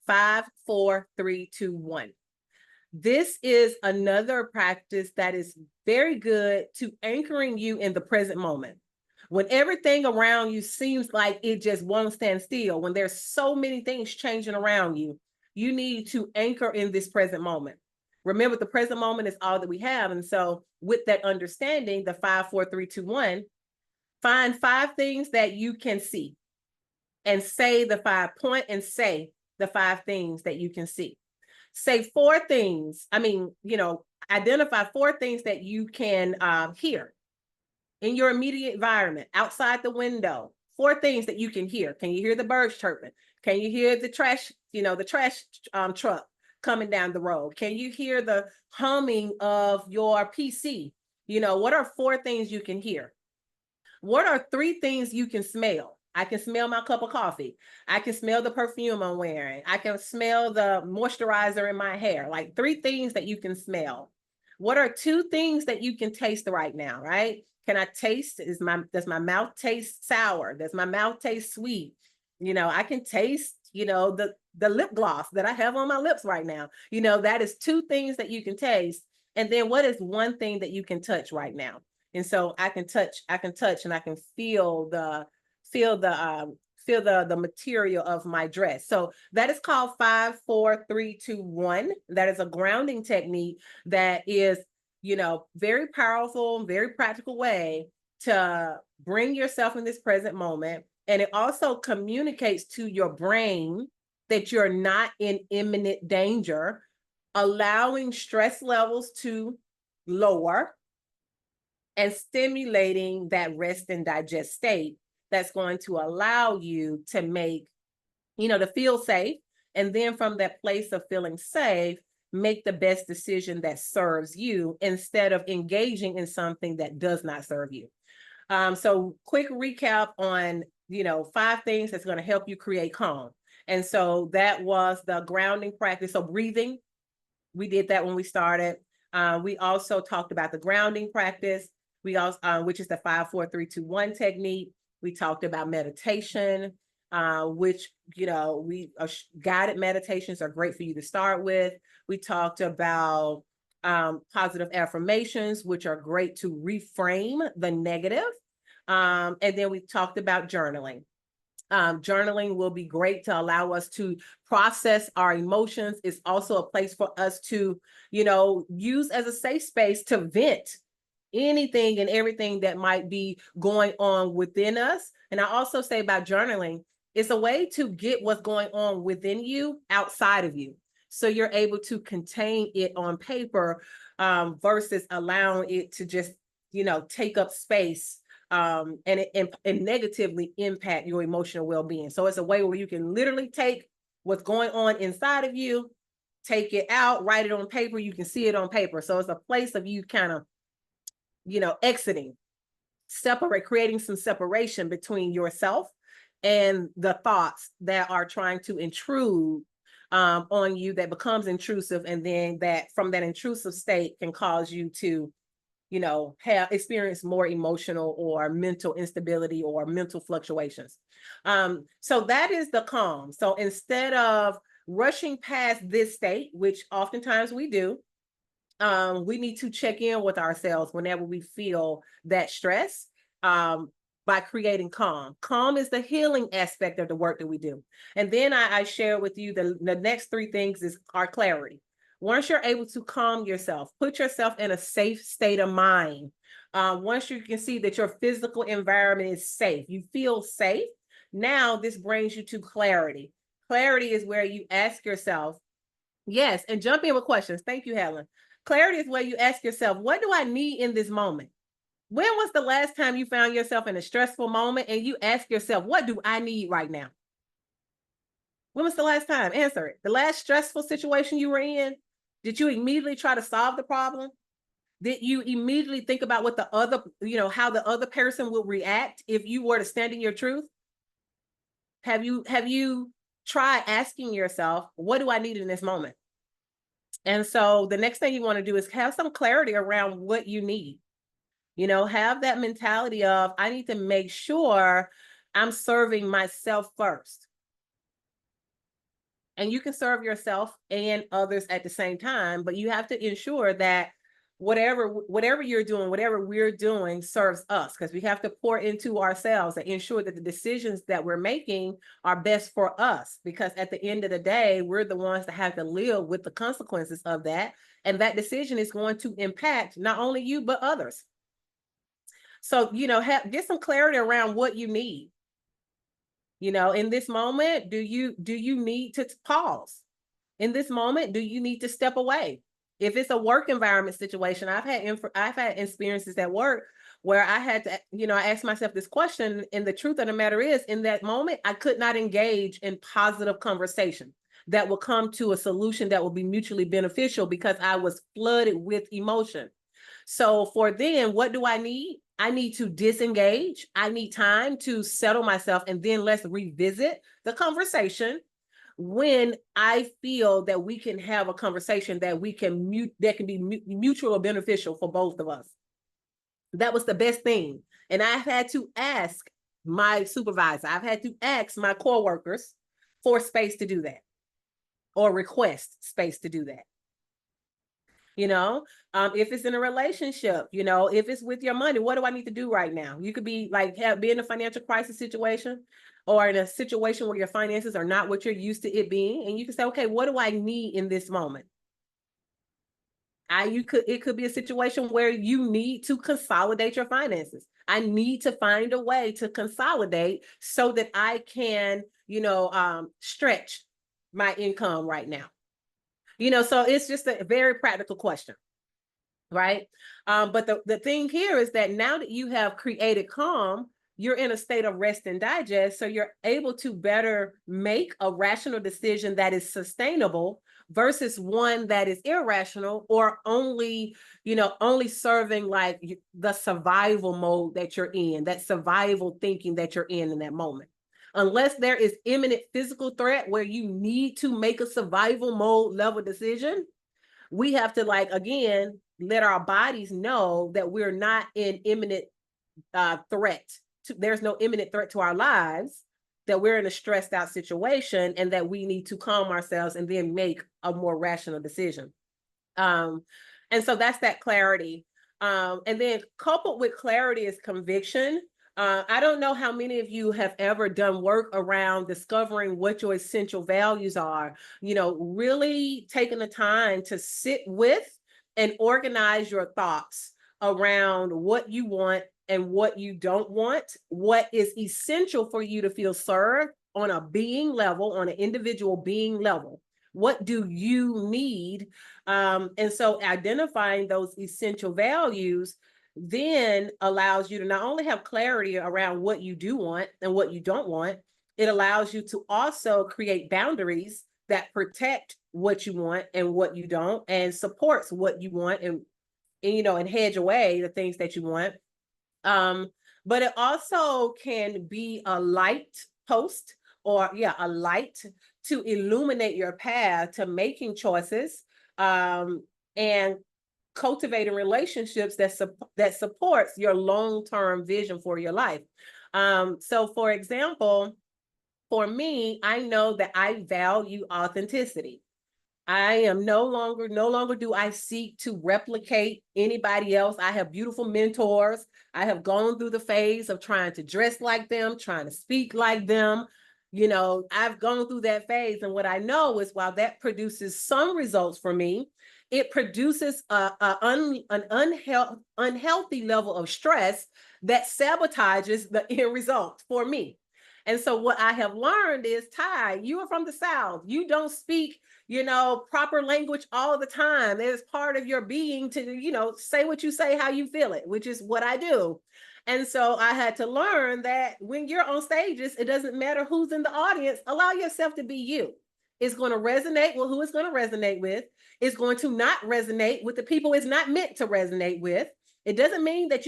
5-4-3-2-1. This is another practice that is very good to anchoring you in the present moment. When everything around you seems like it just won't stand still, when there's so many things changing around you, you need to anchor in this present moment. Remember, the present moment is all that we have. And so with that understanding, the 5-4-3-2-1, find 5 things that you can see and say the 5 point and say the 5 things that you can see. Say 4 things. Identify 4 things that you can hear in your immediate environment, outside the window. 4 things that you can hear. Can you hear the birds chirping? Can you hear the trash, the trash truck coming down the road? Can you hear the humming of your PC? What are 4 things you can hear? What are 3 things you can smell? I can smell my cup of coffee. I can smell the perfume I'm wearing. I can smell the moisturizer in my hair. Like 3 things that you can smell. What are 2 things that you can taste right now, right? Can I taste? Does my mouth taste sour? Does my mouth taste sweet? I can taste, the lip gloss that I have on my lips right now. That is 2 things that you can taste. And then what is 1 thing that you can touch right now? And so I can touch and I can feel the material of my dress. So that is called 5-4-3-2-1. That is a grounding technique that is, very powerful, very practical way to bring yourself in this present moment. And it also communicates to your brain that you're not in imminent danger, allowing stress levels to lower and stimulating that rest and digest state that's going to allow you to to feel safe. And then from that place of feeling safe, make the best decision that serves you instead of engaging in something that does not serve you. So quick recap on, 5 things that's going to help you create calm. And so that was the grounding practice. So breathing, we did that when we started. We also talked about the grounding practice, which is the 5-4-3-2-1 technique. We talked about meditation, which, guided meditations are great for you to start with. We talked about positive affirmations, which are great to reframe the negative. And then we talked about journaling. Journaling will be great to allow us to process our emotions. It's also a place for us to, use as a safe space to vent anything and everything that might be going on within us. And I also say about journaling, it's a way to get what's going on within you outside of you. So you're able to contain it on paper versus allowing it to just, take up space and negatively impact your emotional well-being. So it's a way where you can literally take what's going on inside of you, take it out, write it on paper. You can see it on paper. So it's a place of you kind of, exiting, creating some separation between yourself and the thoughts that are trying to intrude on you, that becomes intrusive. And then that from that intrusive state can cause you to, experience more emotional or mental instability or mental fluctuations. So that is the calm. So instead of rushing past this state, which oftentimes we do, we need to check in with ourselves whenever we feel that stress by creating calm. Calm is the healing aspect of the work that we do. And then I share with you the next 3 things are clarity. Once you're able to calm yourself, put yourself in a safe state of mind. Once you can see that your physical environment is safe, you feel safe. Now this brings you to clarity. Clarity is where you ask yourself, Yes, and jump in with questions. Thank you, Helen. Clarity is where you ask yourself, what do I need in this moment? When was the last time you found yourself in a stressful moment and you ask yourself, what do I need right now? When was the last time? Answer it. The last stressful situation you were in, did you immediately try to solve the problem? Did you immediately think about what the other, how the other person will react if you were to stand in your truth? Have you tried asking yourself, what do I need in this moment? And so the next thing you want to do is have some clarity around what you need. Have that mentality of, I need to make sure I'm serving myself first. And you can serve yourself and others at the same time, but you have to ensure that whatever you're doing, whatever we're doing serves us, because we have to pour into ourselves and ensure that the decisions that we're making are best for us, because at the end of the day, we're the ones that have to live with the consequences of that. And that decision is going to impact not only you, but others. So, get some clarity around what you need. In this moment, do you need to pause? In this moment, do you need to step away? If it's a work environment situation, I've had experiences at work where I had to, I asked myself this question, and the truth of the matter is, in that moment, I could not engage in positive conversation that will come to a solution that will be mutually beneficial because I was flooded with emotion. So for then, what do I need? I need to disengage. I need time to settle myself, and then let's revisit the conversation when I feel that we can have a conversation that can be mutual beneficial for both of us. That was the best thing. And I've had to ask my supervisor, I've had to ask my coworkers for space to do that, or request space to do that. If it's in a relationship, if it's with your money, what do I need to do right now? You could be like, be in a financial crisis situation, or in a situation where your finances are not what you're used to it being. And you can say, okay, what do I need in this moment? It could be a situation where you need to consolidate your finances. I need to find a way to consolidate so that I can, stretch my income right now. So it's just a very practical question, right? But the thing here is that now that you have created calm, you're in a state of rest and digest, so you're able to better make a rational decision that is sustainable versus one that is irrational, or only serving like the survival mode that you're in, that survival thinking that you're in that moment. Unless there is imminent physical threat where you need to make a survival mode level decision, we have to, again, let our bodies know that we're not in imminent threat. There's no imminent threat to our lives, that we're in a stressed out situation, and that we need to calm ourselves and then make a more rational decision. And so that's that clarity. And then coupled with clarity is conviction. I don't know how many of you have ever done work around discovering what your essential values are, really taking the time to sit with and organize your thoughts around what you want and what you don't want, what is essential for you to feel served on a being level, on an individual being level. What do you need? And so identifying those essential values then allows you to not only have clarity around what you do want and what you don't want, it allows you to also create boundaries that protect what you want and what you don't, and supports what you want, and hedge away the things that you want. But it also can be a light post, or a light to illuminate your path to making choices, and cultivating relationships that supports your long-term vision for your life. So for example, for me, I know that I value authenticity. I am no longer do I seek to replicate anybody else. I have beautiful mentors. I have gone through the phase of trying to dress like them, trying to speak like them. I've gone through that phase. And what I know is, while that produces some results for me, it produces an unhealthy level of stress that sabotages the end result for me. And so what I have learned is, Tye, you are from the South. You don't speak, proper language all the time. It is part of your being to, say what you say, how you feel it, which is what I do. And so I had to learn that when you're on stages, it doesn't matter who's in the audience. Allow yourself to be you. It's going to resonate with who it's going to resonate with. It's going to not resonate with the people it's not meant to resonate with. It doesn't mean that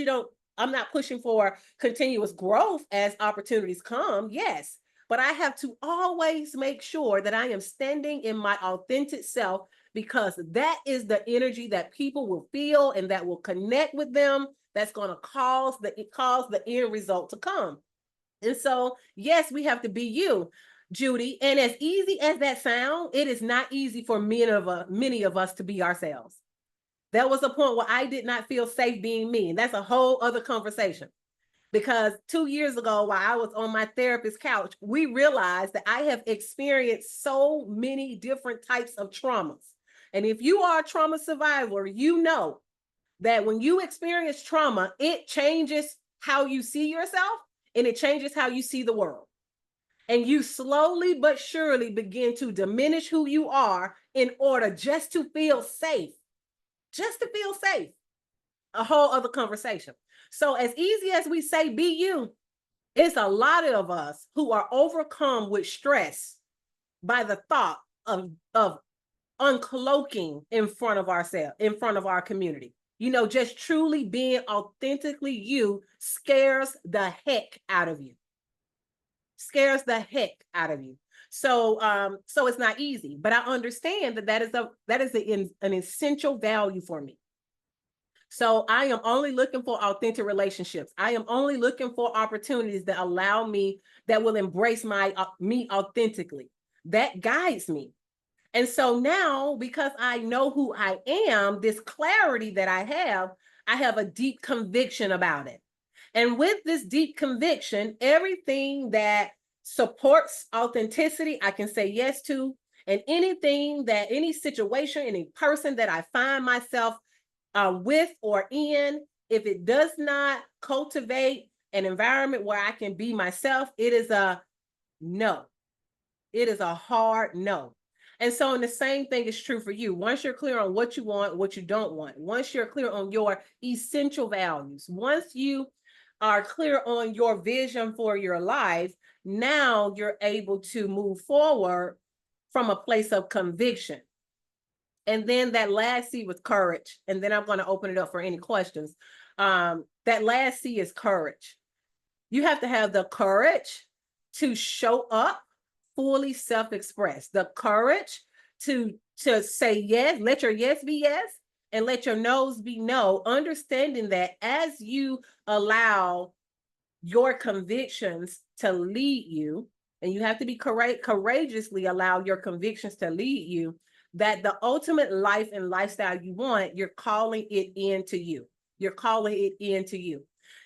I'm not pushing for continuous growth as opportunities come. Yes, but I have to always make sure that I am standing in my authentic self, because that is the energy that people will feel and that will connect with them. That's going to cause the end result to come. And so, yes, we have to be you, Judy. And as easy as that sounds, it is not easy for many of us to be ourselves. There was a point where I did not feel safe being me. And that's a whole other conversation. Because 2 years ago, while I was on my therapist's couch, we realized that I have experienced so many different types of traumas. And if you are a trauma survivor, you know that when you experience trauma, it changes how you see yourself and it changes how you see the world. And you slowly but surely begin to diminish who you are in order just to feel safe. Just to feel safe. A whole other conversation. So as easy as we say, be you, it's a lot of us who are overcome with stress by the thought of uncloaking in front of ourselves, in front of our community. Just truly being authentically you scares the heck out of you. Scares the heck out of you. So it's not easy, but I understand that is an essential value for me. So I am only looking for authentic relationships. I am only looking for opportunities that allow me, that will embrace me authentically. That guides me. And so now, because I know who I am, this clarity that I have a deep conviction about it. And with this deep conviction, everything that supports authenticity, I can say yes to. And any situation, any person that I find myself with or in, if it does not cultivate an environment where I can be myself, it is a no. It is a hard no. And so, and the same thing is true for you. Once you're clear on what you want, what you don't want, once you're clear on your essential values, once you are clear on your vision for your life, now you're able to move forward from a place of conviction. And then that last C was courage. And then I'm going to open it up for any questions. That last C is courage. You have to have the courage to show up fully self-express, the courage to say yes, let your yes be yes, and let your no's be no, understanding that as you allow your convictions to lead you, and you have to be courageously allow your convictions to lead you, that the ultimate life and lifestyle you want, you're calling it into you. You're calling it into you.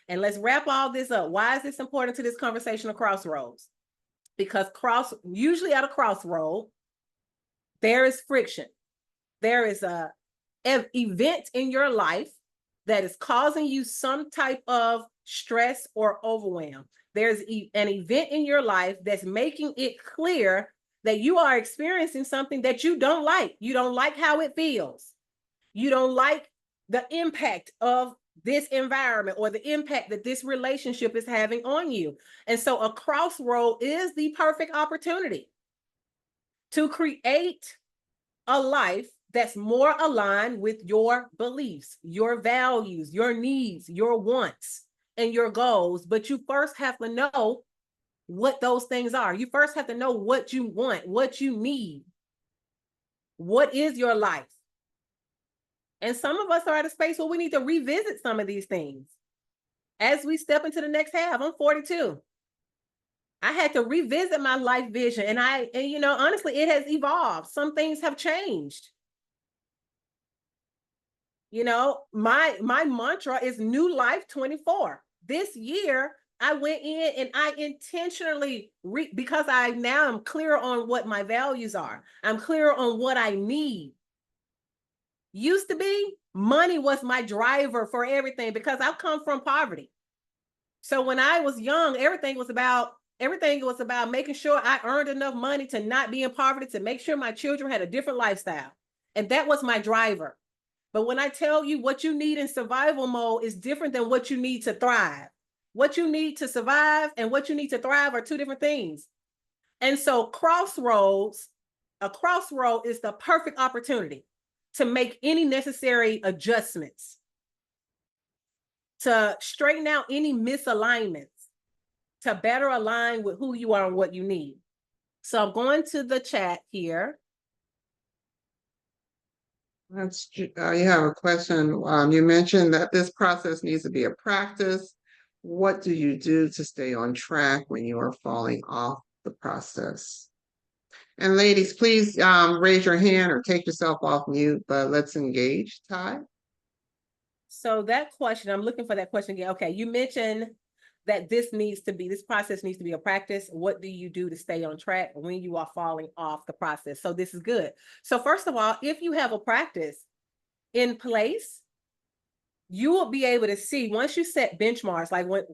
And let's wrap all this up. Why is this important to this conversation of Crossroads? Because usually at a crossroad, there is friction. There is an event in your life that is causing you some type of stress or overwhelm. There's an event in your life that's making it clear that you are experiencing something that you don't like. You don't like how it feels. You don't like the impact of this environment or the impact that this relationship is having on you. And so a crossroad is the perfect opportunity to create a life that's more aligned with your beliefs, your values, your needs, your wants, and your goals. But you first have to know what those things are. You first have to know what you want, what you need. What is your life? And some of us are at a space where we need to revisit some of these things. As we step into the next half, I'm 42. I had to revisit my life vision. And honestly, it has evolved. Some things have changed. My mantra is new life 24. This year, I went in and I intentionally, because I now am clear on what my values are. I'm clear on what I need. Used to be, money was my driver for everything because I come from poverty. So when I was young, everything was about Everything was about making sure I earned enough money to not be in poverty, to make sure my children had a different lifestyle. And that was my driver. But when I tell you what you need in survival mode is different than what you need to thrive. What you need to survive and what you need to thrive are two different things. And so a crossroad is the perfect opportunity to make any necessary adjustments, to straighten out any misalignments, to better align with who you are and what you need. So I'm going to the chat here. You have a question. You mentioned that this process needs to be a practice. What do you do to stay on track when you are falling off the process? And ladies, please raise your hand or take yourself off mute, but let's engage. Tye? So that question, I'm looking for that question again. Okay, you mentioned that this process needs to be a practice. What do you do to stay on track when you are falling off the process? So this is good. So first of all, if you have a practice in place, you will be able to see once you set benchmarks, like when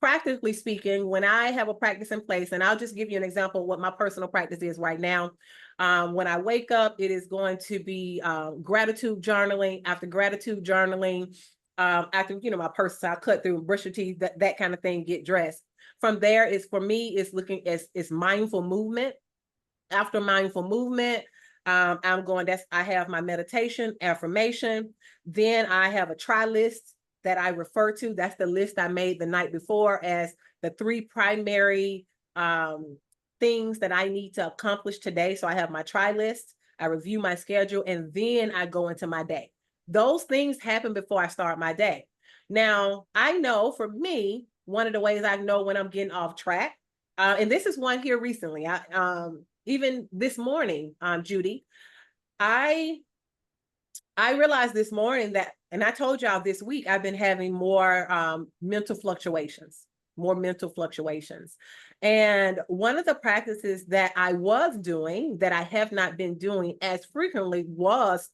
practically speaking, when I have a practice in place, and I'll just give you an example of what my personal practice is right now. When I wake up, it is going to be gratitude journaling. After gratitude journaling, after my purse, I cut through, brush your teeth, that kind of thing, get dressed. From there is for me, it's looking as it's mindful movement. After mindful movement, I have my meditation, affirmation. Then I have a try list that I refer to. That's the list I made the night before as the 3 primary things that I need to accomplish today. So I have my try list, I review my schedule, and then I go into my day. Those things happen before I start my day. Now, I know for me, one of the ways I know when I'm getting off track, and this is one here recently, even this morning, Judy, I realized this morning that, and I told y'all this week, I've been having more mental fluctuations. And one of the practices that I was doing that I have not been doing as frequently was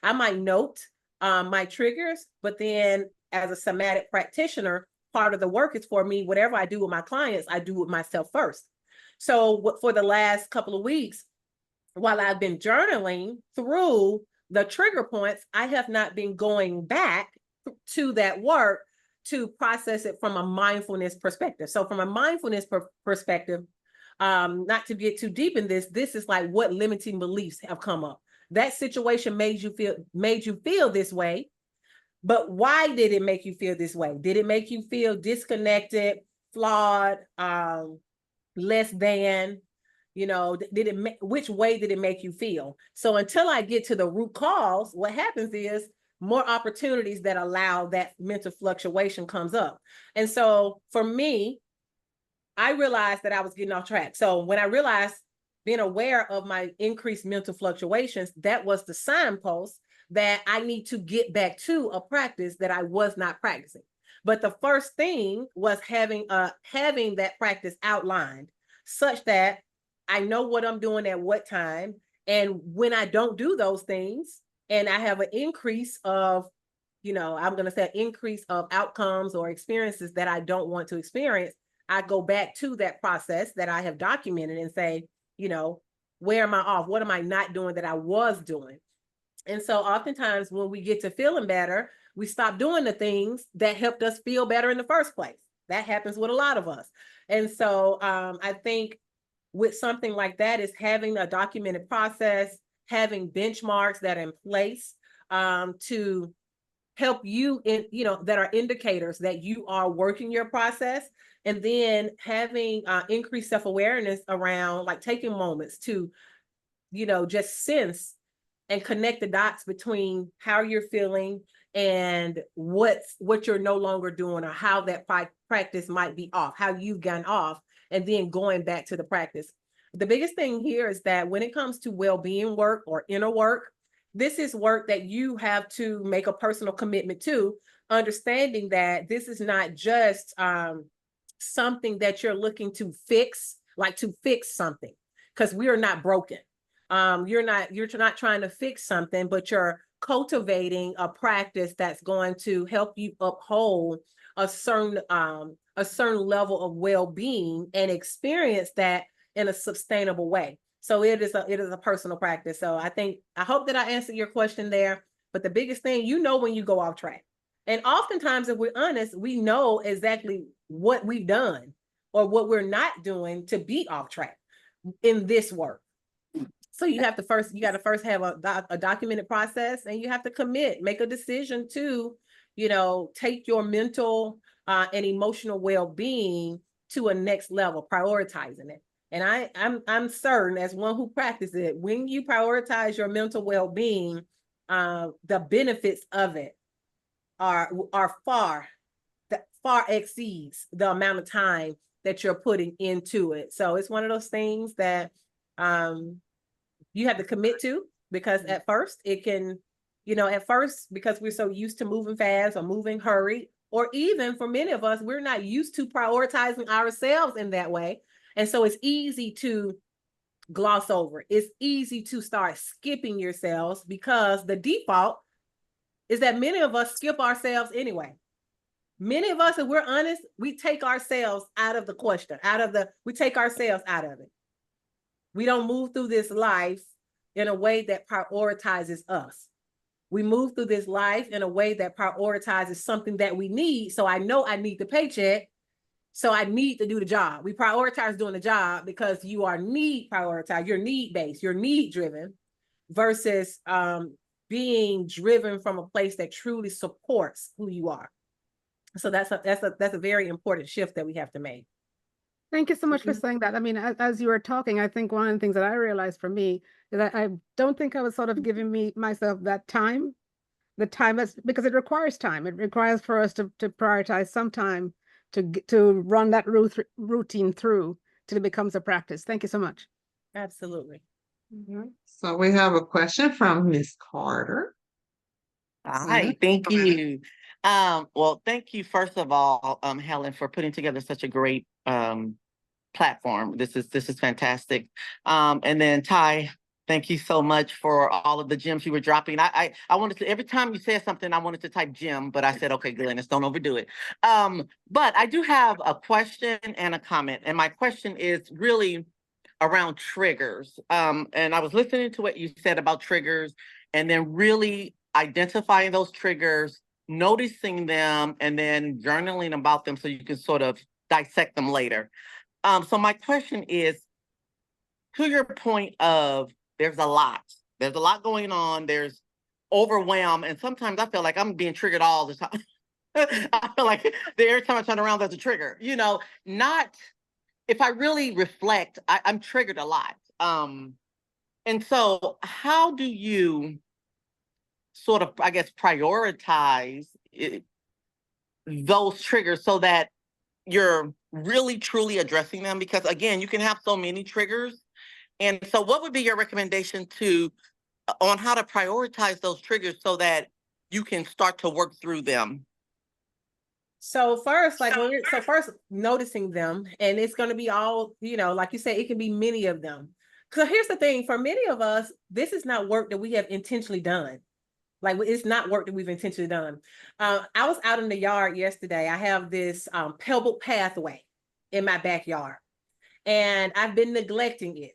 I might note my triggers, but then as a somatic practitioner, part of the work is for me, whatever I do with my clients, I do with myself first. So for the last couple of weeks, while I've been journaling through the trigger points, I have not been going back to that work to process it from a mindfulness perspective. So from a mindfulness perspective, not to get too deep in this is like what limiting beliefs have come up. That situation made you feel this way, but why did it make you feel this way? Did it make you feel disconnected, flawed, less than? Which way did it make you feel? So until I get to the root cause, what happens is more opportunities that allow that mental fluctuation comes up. And so for me, I realized that I was getting off track. So when I realized, being aware of my increased mental fluctuations, that was the signpost that I need to get back to a practice that I was not practicing. But the first thing was having that practice outlined such that I know what I'm doing at what time. And when I don't do those things and I have an increase of, I'm going to say increase of outcomes or experiences that I don't want to experience, I go back to that process that I have documented and say, where am I off? What am I not doing that I was doing? And so oftentimes when we get to feeling better, we stop doing the things that helped us feel better in the first place. That happens with a lot of us. And so I think with something like that is having a documented process, having benchmarks that are in place to help you that are indicators that you are working your process, and then having increased self-awareness around like taking moments to, just sense and connect the dots between how you're feeling and what you're no longer doing, or how that practice might be off, how you've gone off, and then going back to the practice. The biggest thing here is that when it comes to well-being work or inner work, this is work that you have to make a personal commitment to, understanding that this is not just something that you're looking to fix, like to fix something, because we are not broken. You're not trying to fix something, but you're cultivating a practice that's going to help you uphold a certain level of well-being and experience that in a sustainable way. So it is a personal practice. So I hope that I answered your question there. But the biggest thing, when you go off track. And oftentimes, if we're honest, we know exactly what we've done or what we're not doing to be off track in this work. So you got to first have a documented process, and you have to commit, make a decision to, take your mental and emotional well-being to a next level, prioritizing it. And I'm certain, as one who practices it, when you prioritize your mental well-being, the benefits of it are far exceeds the amount of time that you're putting into it. So it's one of those things that you have to commit to, because at first it can, because we're so used to moving fast or moving hurried, or even for many of us, we're not used to prioritizing ourselves in that way. And so it's easy to gloss over. It's easy to start skipping yourselves, because the default is that many of us skip ourselves anyway. Many of us, if we're honest, we take ourselves out of the question, we take ourselves out of it. We don't move through this life in a way that prioritizes us. We move through this life in a way that prioritizes something that we need. So I know I need the paycheck, so I need to do the job. We prioritize doing the job because you are prioritized, you're need-based, you're need-driven, versus being driven from a place that truly supports who you are. So that's a very important shift that we have to make. Thank you so much for saying that. I mean, as you were talking, I think one of the things that I realized for me is that I don't think I was sort of giving myself that time, because it requires time. It requires for us to prioritize some time to run that routine through till it becomes a practice. Thank you so much. Absolutely. So we have a question from Miss Carter. Hi, thank you. Well, thank you, first of all, Helen, for putting together such a great platform. This is fantastic. And then Tye, thank you so much for all of the gems you were dropping. I wanted to, every time you said something, I wanted to type gem, but I said, okay, Glennis, don't overdo it. But I do have a question and a comment. And my question is really around triggers. And I was listening to what you said about triggers, and then really identifying those triggers, noticing them, and then journaling about them so you can sort of dissect them later. So my question is, to your point of there's a lot going on, there's overwhelm, and sometimes I feel like I'm being triggered all the time. I feel like every time I turn around, there's a trigger, not, if I really reflect, I'm triggered a lot. And so how do you sort of, I guess, prioritize those triggers so that you're really truly addressing them? Because again, you can have so many triggers. And so what would be your recommendation on how to prioritize those triggers so that you can start to work through them? So first, first noticing them, and it's going to be all, like you said, it can be many of them. So here's the thing, for many of us, this is not work that we have intentionally done. Like, it's not work that we've intentionally done. I was out in the yard yesterday. I have this pebbled pathway in my backyard, and I've been neglecting it.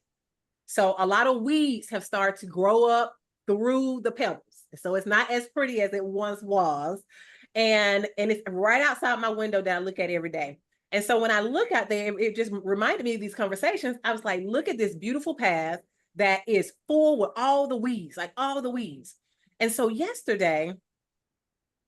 So a lot of weeds have started to grow up through the pebbles. So it's not as pretty as it once was. And it's right outside my window that I look at every day. And so when I look out there, it just reminded me of these conversations. I was like, look at this beautiful path that is full with all the weeds, like all the weeds. And so yesterday,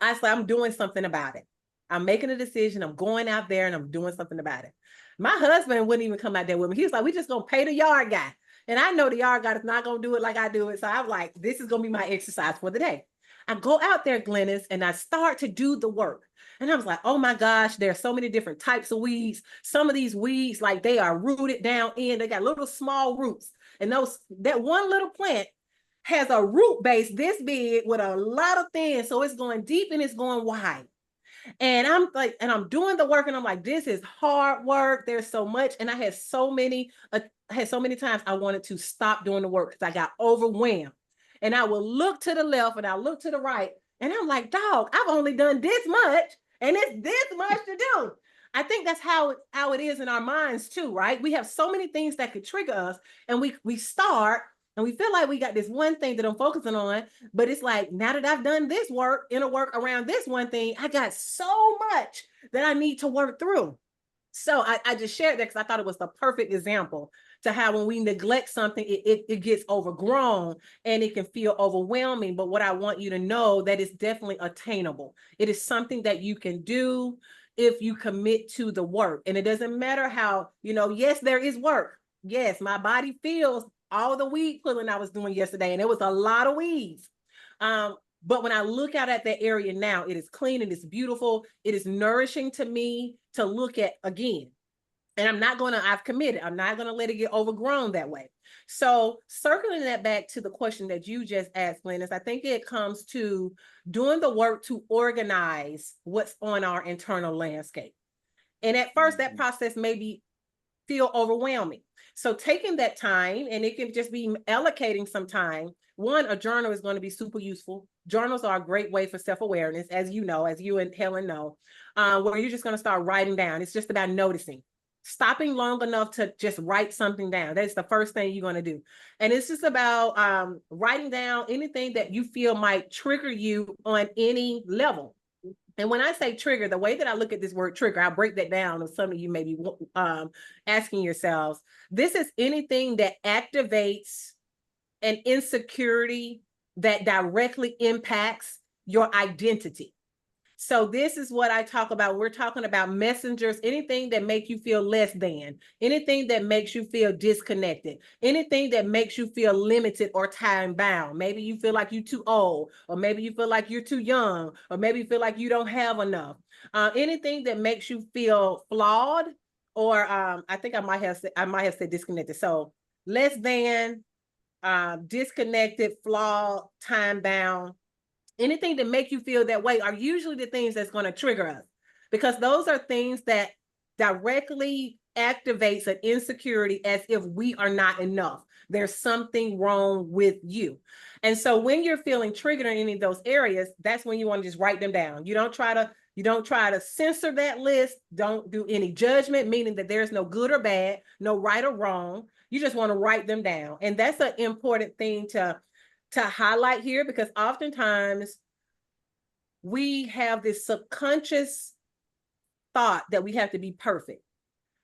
I said, I'm doing something about it. I'm making a decision. I'm going out there and I'm doing something about it. My husband wouldn't even come out there with me. He was like, we just going to pay the yard guy. And I know the yard guy is not going to do it like I do it. So I'm like, this is going to be my exercise for the day. I go out there, Glennis, and I start to do the work. And I was like, oh my gosh, there are so many different types of weeds. Some of these weeds, like, they are rooted down in, they got little small roots. And that one little plant has a root base this big with a lot of thin. So it's going deep and it's going wide. And I'm like, and I'm doing the work, and I'm like, this is hard work. There's so much. And I had so many times I wanted to stop doing the work because I got overwhelmed. And I will look to the left and I look to the right. And I'm like, dog, I've only done this much. and it's this much to do. I think that's how it is in our minds too, right? We have so many things that could trigger us, and we start and we feel like we got this one thing that I'm focusing on, but it's like, now that I've done this work, inner work around this one thing, I got so much that I need to work through. So I just shared that because I thought it was the perfect example to how when we neglect something, it gets overgrown and it can feel overwhelming. But what I want you to know, that is definitely attainable. It is something that you can do if you commit to the work. And it doesn't matter how, yes, there is work. Yes, my body feels all the weed pulling I was doing yesterday, and it was a lot of weeds. But when I look out at that area now, it is clean and it's beautiful. It is nourishing to me to look at again. And I've committed. I'm not going to let it get overgrown that way. So circling that back to the question that you just asked, Glennis, I think it comes to doing the work to organize what's on our internal landscape. And at first, that process may feel overwhelming. So taking that time, and it can just be allocating some time. One, a journal is going to be super useful. Journals are a great way for self-awareness, as you know, as you and Helen know, where you're just going to start writing down. It's just about noticing, stopping long enough to just write something down. That's the first thing you're going to do. And it's just about writing down anything that you feel might trigger you on any level. And when I say trigger, the way that I look at this word trigger, I'll break that down. Some of you may be asking yourselves, this is anything that activates an insecurity that directly impacts your identity. So this is what I talk about. We're talking about messengers, anything that makes you feel less than, anything that makes you feel disconnected, anything that makes you feel limited or time bound. Maybe you feel like you're too old, or maybe you feel like you're too young, or maybe you feel like you don't have enough. Anything that makes you feel flawed, or I think I might have said disconnected. So less than, disconnected, flawed, time bound. Anything that make you feel that way are usually the things that's going to trigger us, because those are things that directly activates an insecurity as if we are not enough. There's something wrong with you. And so when you're feeling triggered in any of those areas, that's when you want to just write them down. You don't try to censor that list. Don't do any judgment, meaning that there's no good or bad, no right or wrong. You just want to write them down. And that's an important thing to highlight here, because oftentimes we have this subconscious thought that we have to be perfect.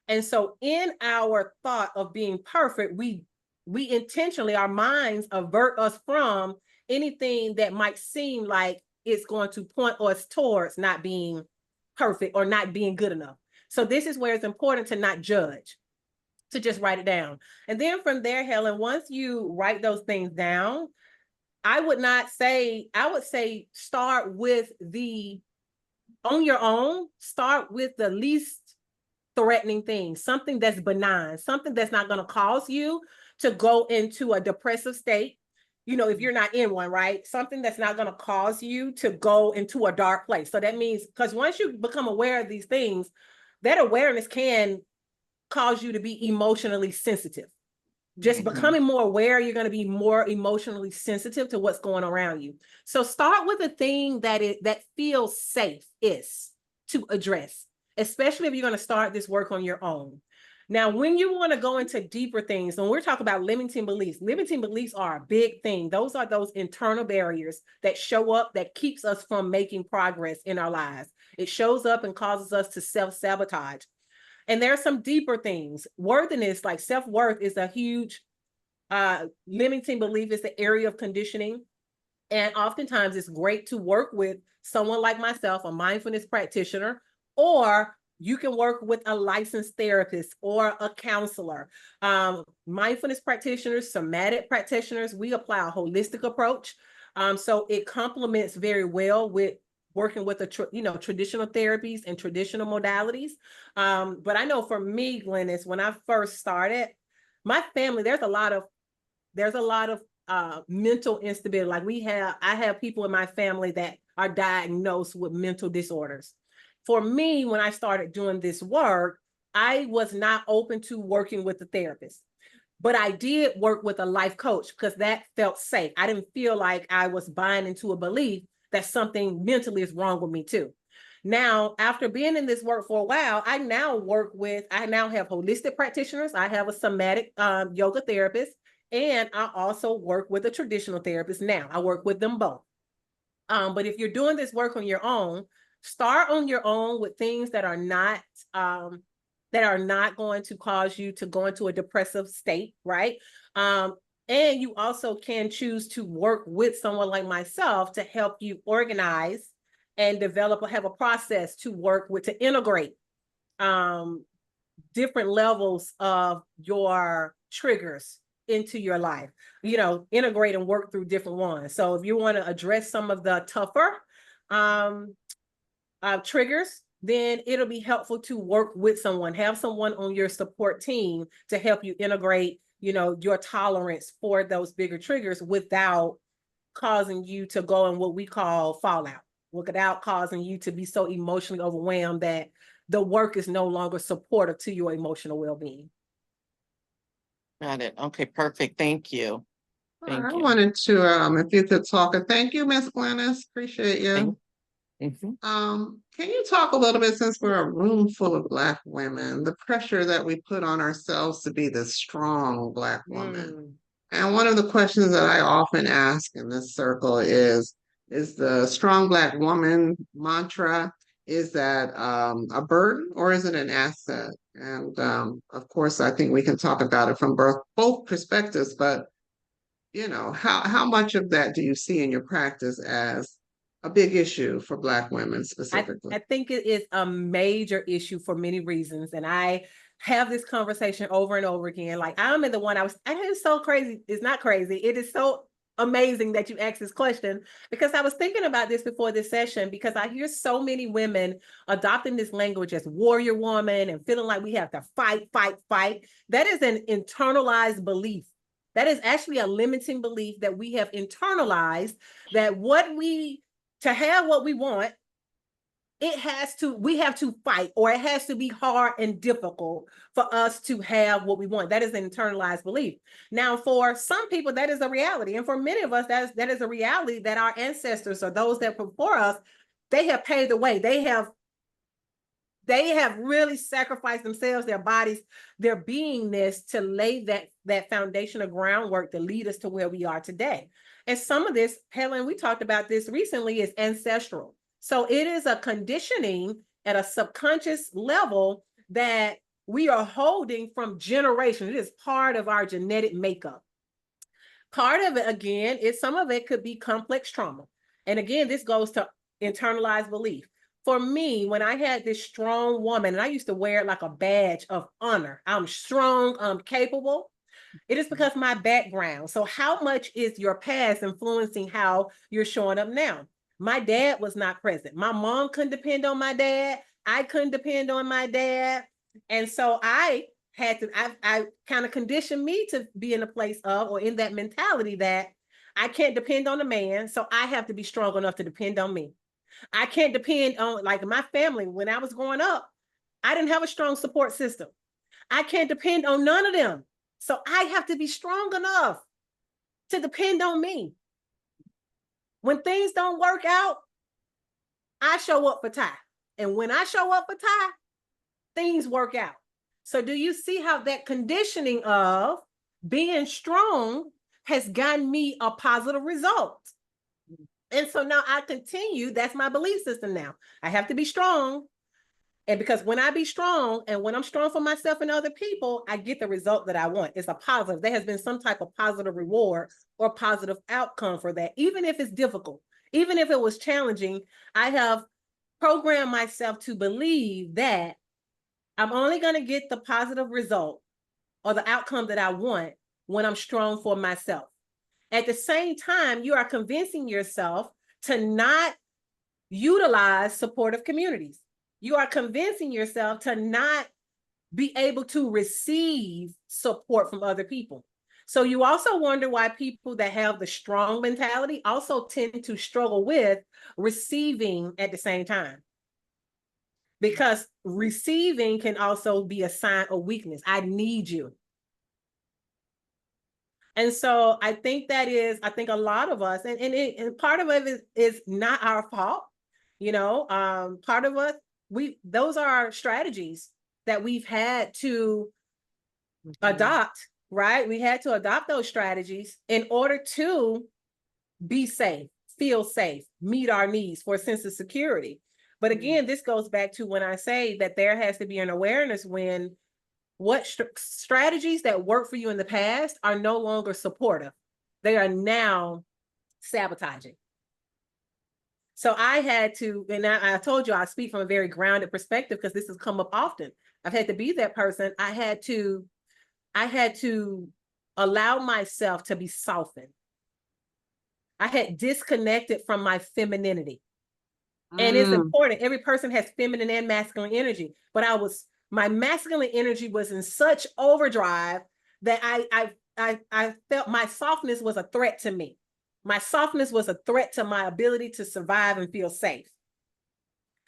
And so in our thought of being perfect, we intentionally, our minds avert us from anything that might seem like it's going to point us towards not being perfect or not being good enough. So this is where it's important to not judge, to just write it down. And then from there, Helen, once you write those things I would say start with on your own, start with the least threatening thing, something that's benign, something that's not going to cause you to go into a depressive state. If you're not in one, right? Something that's not going to cause you to go into a dark place. So that means, because once you become aware of these things, that awareness can cause you to be emotionally sensitive. Just becoming more aware, you're going to be more emotionally sensitive to what's going around you. So start with a thing that feels safe to address, especially if you're going to start this work on your own. Now, when you want to go into deeper things, when we're talking about limiting beliefs are a big thing. Those are those internal barriers that show up that keeps us from making progress in our lives. It shows up and causes us to self-sabotage. And there are some deeper things. Worthiness, like self-worth, is a huge limiting belief. It's the area of conditioning. And oftentimes it's great to work with someone like myself, a mindfulness practitioner, or you can work with a licensed therapist or a counselor. Mindfulness practitioners, somatic practitioners, we apply a holistic approach. So it complements very well with working with traditional therapies and traditional modalities. But I know for me, Glennis, when I first started, my family, there's a lot of mental instability. Like I have people in my family that are diagnosed with mental disorders. For me, when I started doing this work, I was not open to working with a therapist, but I did work with a life coach because that felt safe. I didn't feel like I was buying into a belief that something mentally is wrong with me too. Now, after being in this work for a while, I now have holistic practitioners. I have a somatic yoga therapist, and I also work with a traditional therapist now. I work with them both. But if you're doing this work on your own, start on your own with things that are not going to cause you to go into a depressive state, right? And you also can choose to work with someone like myself to help you organize and have a process to work with, to integrate different levels of your triggers into your life, integrate and work through different ones. So if you want to address some of the tougher triggers, then it'll be helpful to work with someone, have someone on your support team to help you integrate, your tolerance for those bigger triggers without causing you to go in what we call fallout, without causing you to be so emotionally overwhelmed that the work is no longer supportive to your emotional well-being. Got it. Okay, perfect. Thank you. I wanted to, if you could talk, thank you, Miss Glennis. Appreciate you. Can you talk a little bit, since we're a room full of Black women, the pressure that we put on ourselves to be the strong Black woman? And one of the questions that I often ask in this circle is the strong Black woman mantra, is that a burden or is it an asset? And of course, I think we can talk about it from both perspectives, but how much of that do you see in your practice as a big issue for Black women specifically? I think it is a major issue for many reasons. And I have this conversation over and over again. Like, I'm in the one it is so crazy. It's not crazy. It is so amazing that you asked this question, because I was thinking about this before this session, because I hear so many women adopting this language as warrior woman and feeling like we have to fight, fight, fight. That is an internalized belief. That is actually a limiting belief that we have internalized, that to have what we want, we have to fight, or it has to be hard and difficult for us to have what we want. That is an internalized belief. Now, for some people, that is a reality. And for many of us, that is a reality that our ancestors, or those that before us, they have paved the way. They have really sacrificed themselves, their bodies, their beingness, to lay that foundation of groundwork to lead us to where we are today. And some of this, Helen, we talked about this recently, is ancestral. So it is a conditioning at a subconscious level that we are holding from generations. It is part of our genetic makeup. Part of it, again, some of it could be complex trauma. And again, this goes to internalized belief. For me, when I had this strong woman, and I used to wear it like a badge of honor, I'm strong, I'm capable. It is because my background. So how much is your past influencing how you're showing up now? My dad was not present. My mom couldn't depend on my dad. I couldn't depend on my dad. And so I kind of conditioned me to be in a place of, or in that mentality, that I can't depend on a man. So I have to be strong enough to depend on me. I can't depend on, like, my family. When I was growing up, I didn't have a strong support system. I can't depend on none of them. So I have to be strong enough to depend on me. When things don't work out, I show up for Tye. And when I show up for Tye, things work out. So do you see how that conditioning of being strong has gotten me a positive result? And so now I continue, that's my belief system now. I have to be strong. And because when I be strong, and when I'm strong for myself and other people, I get the result that I want. It's a positive. There has been some type of positive reward or positive outcome for that. Even if it's difficult, even if it was challenging, I have programmed myself to believe that I'm only going to get the positive result or the outcome that I want when I'm strong for myself. At the same time, you are convincing yourself to not utilize supportive communities. You are convincing yourself to not be able to receive support from other people. So you also wonder why people that have the strong mentality also tend to struggle with receiving at the same time. Because receiving can also be a sign of weakness. I need you. And so I think a lot of us, and part of it is not our fault. Part of us, those are our strategies that we've had to adopt, right? We had to adopt those strategies in order to be safe, feel safe, meet our needs for a sense of security. But again, this goes back to when I say that there has to be an awareness when what strategies that worked for you in the past are no longer supportive. They are now sabotaging. So I had to, and I told you, I speak from a very grounded perspective because this has come up often. I've had to be that person. I had to allow myself to be softened. I had disconnected from my femininity. And it's important. Every person has feminine and masculine energy, but my masculine energy was in such overdrive that I felt my softness was a threat to me. My softness was a threat to my ability to survive and feel safe.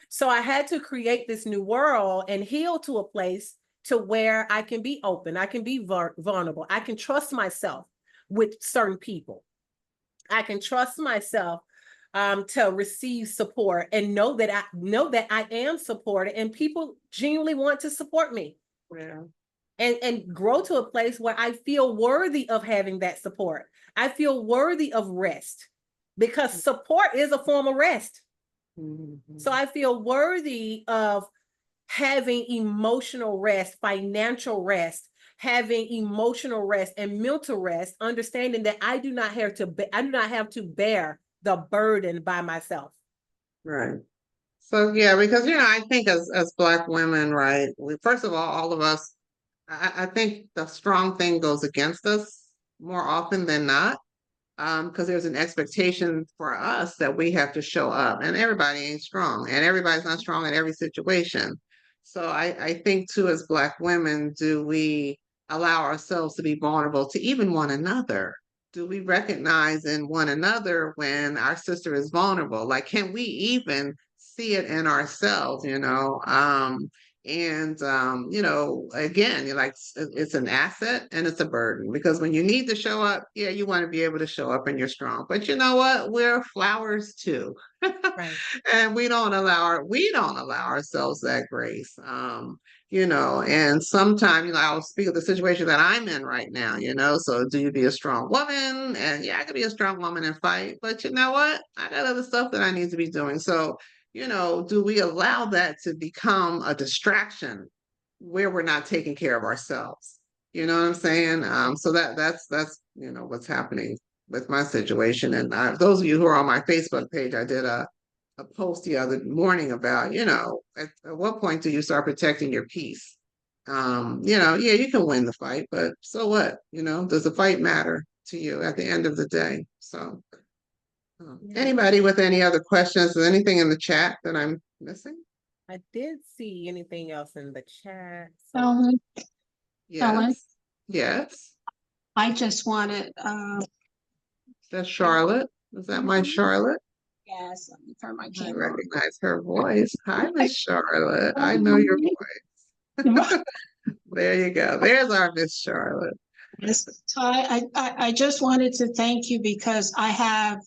So I had to create this new world and heal to a place to where I can be open. I can be vulnerable. I can trust myself with certain people. I can trust myself to receive support and know that I am supported and people genuinely want to support me. Yeah. And grow to a place where I feel worthy of having that support. I feel worthy of rest because support is a form of rest. So I feel worthy of having emotional rest, financial rest, having emotional rest and mental rest, understanding that I do not have to bear the burden by myself. Right. So yeah, because I think as Black women, right, first of all of us, I think the strong thing goes against us more often than not. Because there's an expectation for us that we have to show up, and everybody ain't strong, and everybody's not strong in every situation. So I think too, as Black women, do we allow ourselves to be vulnerable to even one another? Do we recognize in one another when our sister is vulnerable? Like, can we even see it in ourselves? Again, you're like, it's an asset and it's a burden because when you need to show up, yeah, you want to be able to show up and you're strong. But you know what? We're flowers too. Right. And we don't allow ourselves that grace. And sometimes, I'll speak of the situation that I'm in right now, so do you be a strong woman? And yeah, I could be a strong woman and fight, but you know what? I got other stuff that I need to be doing. So, do we allow that to become a distraction where we're not taking care of ourselves? You know what I'm saying? So that's what's happening with my situation. And those of you who are on my Facebook page, I did a post the other morning about, at what point do you start protecting your peace? Yeah, you can win the fight, but so what? Does the fight matter to you at the end of the day? So anybody with any other questions or anything in the chat that I'm missing? I did see anything else in the chat. Ellen, Yes. Yes. I just wanted, That's Charlotte. Is that my Charlotte? yes, let me turn my I camera on. recognize her voice. Hi, Miss Charlotte. I know your voice. There you go. There's our Miss Charlotte. Yes, Tye, I just wanted to thank you because I have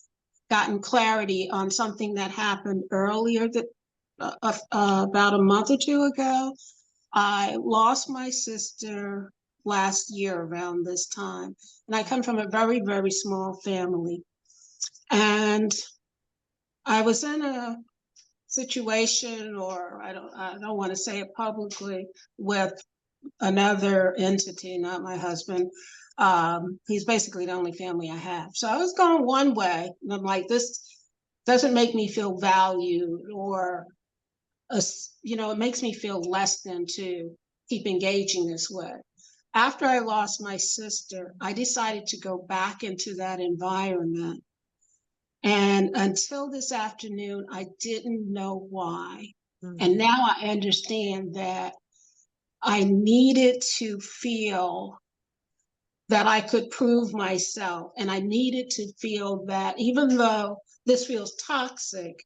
gotten clarity on something that happened earlier about a month or two ago. I lost my sister last year around this time, and I come from a very, very small family. And I was in a situation, or I don't want to say it publicly, with another entity, not my husband. He's basically the only family I have. So I was going one way, and I'm like, this doesn't make me feel valued, or it makes me feel less than to keep engaging this way. After I lost my sister, I decided to go back into that environment. And until this afternoon, I didn't know why. And now I understand that I needed to feel that I could prove myself. And I needed to feel that even though this feels toxic,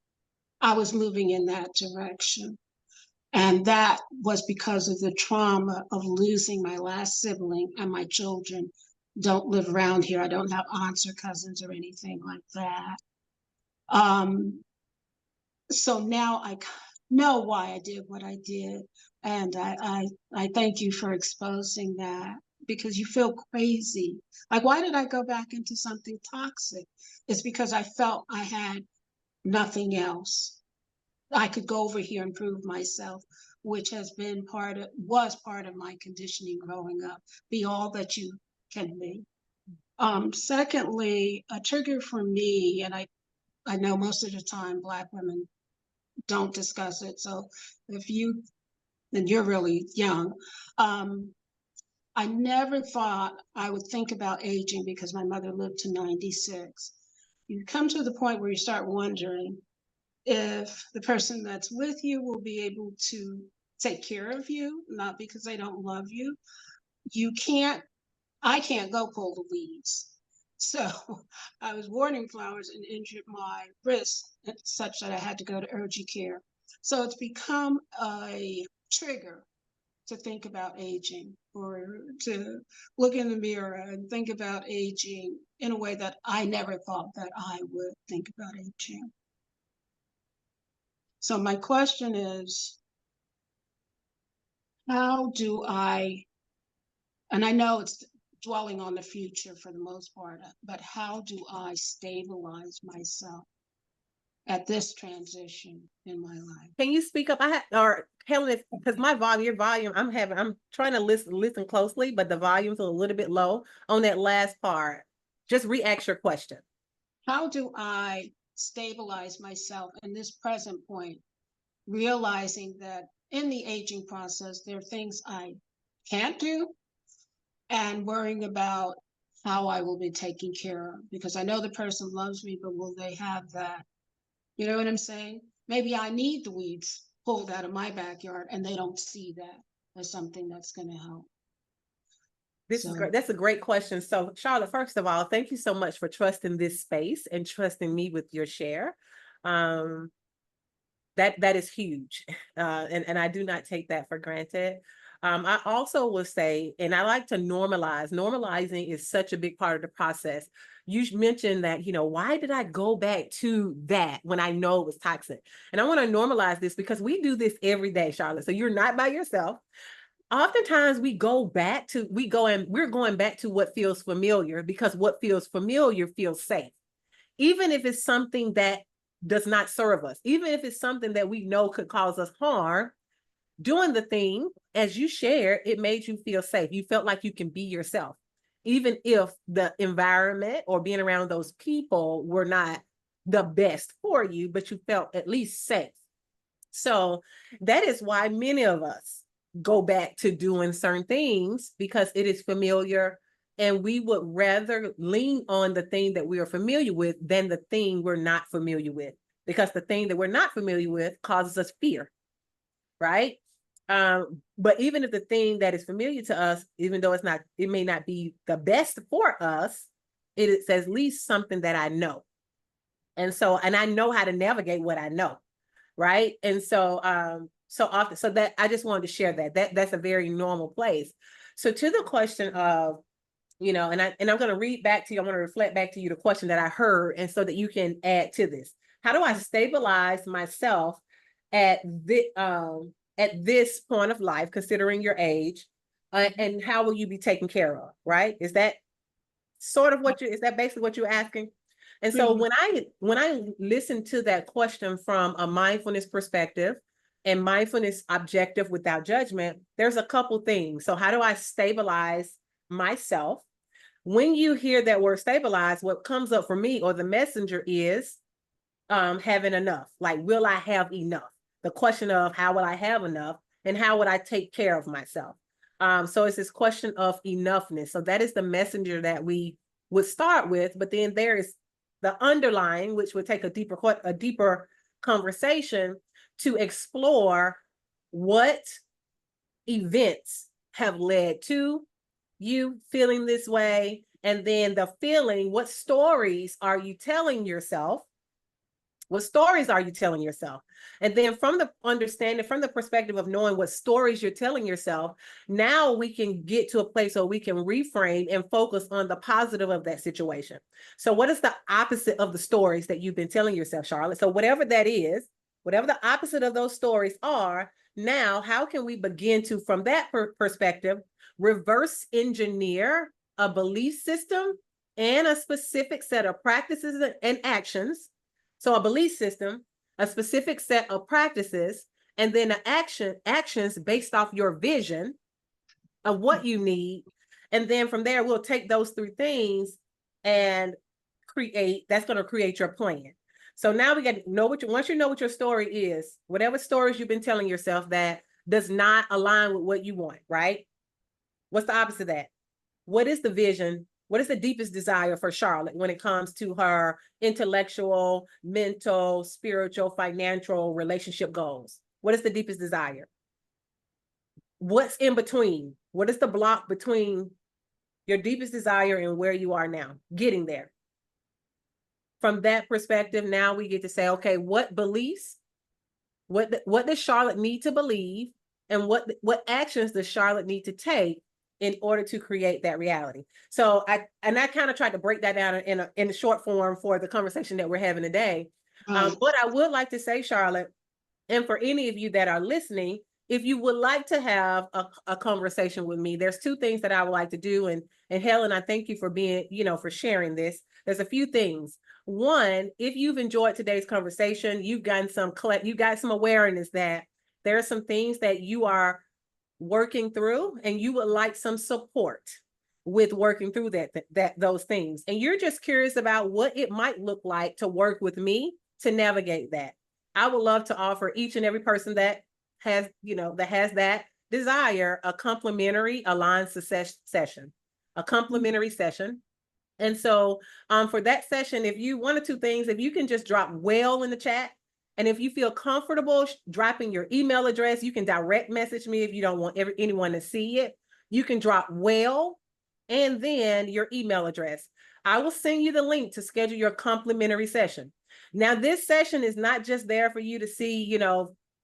I was moving in that direction. And that was because of the trauma of losing my last sibling, and my children don't live around here. I don't have aunts or cousins or anything like that. So now I know why I did what I did. And I thank you for exposing that, because you feel crazy. Like, why did I go back into something toxic? It's because I felt I had nothing else. I could go over here and prove myself, which was part of my conditioning growing up. Be all that you can be. Secondly, a trigger for me, and I know most of the time Black women don't discuss it. So if you, and you're really young, I never thought I would think about aging because my mother lived to 96. You come to the point where you start wondering if the person that's with you will be able to take care of you, not because they don't love you. I can't go pull the weeds. So I was watering flowers and injured my wrist such that I had to go to urgent care. So it's become a trigger to think about aging, or to look in the mirror and think about aging in a way that I never thought that I would think about aging. So my question is, how do I, and I know it's dwelling on the future for the most part, but how do I stabilize myself at this transition in my life? Can you speak up? Or Helen, because your volume, I'm trying to listen closely, but the volume's a little bit low on that last part. Just re-ask your question. How do I stabilize myself in this present point, realizing that in the aging process, there are things I can't do, and worrying about how I will be taken care of, because I know the person loves me, but will they have that? You know what I'm saying? Maybe I need the weeds pulled out of my backyard and they don't see that as something that's going to help. This is great. That's a great question. So, Charlotte, first of all, thank you so much for trusting this space and trusting me with your share. That is huge. And I do not take that for granted. I also will say, and I like to normalize. Normalizing is such a big part of the process. You mentioned that, why did I go back to that when I know it was toxic? And I want to normalize this because we do this every day, Charlotte. So you're not by yourself. Oftentimes we're going back to what feels familiar, because what feels familiar feels safe. Even if it's something that does not serve us, even if it's something that we know could cause us harm, doing the thing, as you shared, it made you feel safe. You felt like you can be yourself, even if the environment or being around those people were not the best for you, but you felt at least safe. So that is why many of us go back to doing certain things, because it is familiar, and we would rather lean on the thing that we are familiar with than the thing we're not familiar with, because the thing that we're not familiar with causes us fear, right? But even if the thing that is familiar to us, even though it may not be the best for us, it is at least something that I know. And I know how to navigate what I know, right? And so that I just wanted to share that's a very normal place. So to the question of, and I'm going to read back to you, I'm going to reflect back to you the question that I heard, and so that you can add to this. How do I stabilize myself at this point of life, considering your age, and how will you be taken care of, right? Is that basically what you're asking? And so when I listen to that question from a mindfulness perspective and mindfulness objective without judgment, there's a couple things. So how do I stabilize myself? When you hear that word stabilize, what comes up for me, or the messenger, is having enough. Like, will I have enough? The question of how will I have enough, and how would I take care of myself? So it's this question of enoughness. So that is the messenger that we would start with, but then there is the underlying, which would take a deeper conversation to explore what events have led to you feeling this way, and then the feeling, what stories are you telling yourself? What stories are you telling yourself? And then from the understanding, from the perspective of knowing what stories you're telling yourself, now we can get to a place where we can reframe and focus on the positive of that situation. So what is the opposite of the stories that you've been telling yourself, Charlotte? So whatever that is, whatever the opposite of those stories are, now how can we begin to, from that perspective, reverse engineer a belief system and a specific set of practices and actions. So a belief system, a specific set of practices, and then actions based off your vision of what you need. And then from there, we'll take those three things and that's going to create your plan. So now we got to know once you know what your story is, whatever stories you've been telling yourself that does not align with what you want, right? What's the opposite of that? What is the vision? What is the deepest desire for Charlotte when it comes to her intellectual, mental, spiritual, financial, relationship goals? What is the deepest desire? What's in between? What is the block between your deepest desire and where you are now, getting there? From that perspective, now we get to say, okay, what beliefs, what does Charlotte need to believe, and what actions does Charlotte need to take in order to create that reality? So I kind of tried to break that down in a short form for the conversation that we're having today. What I would like to say, Charlotte, and for any of you that are listening, if you would like to have a conversation with me, there's two things that I would like to do. And Helen, I thank you for being, for sharing this. There's a few things. One, if you've enjoyed today's conversation, you got some awareness that there are some things that you are working through and you would like some support with working through those things. And you're just curious about what it might look like to work with me to navigate that. I would love to offer each and every person that has that desire a complimentary aligned session, a complimentary session. And so for that session, if you one or two things, if you can just drop well in the chat, and if you feel comfortable dropping your email address, you can direct message me if you don't want anyone to see it. You can drop well and then your email address. I will send you the link to schedule your complimentary session. Now, this session is not just there for you to see,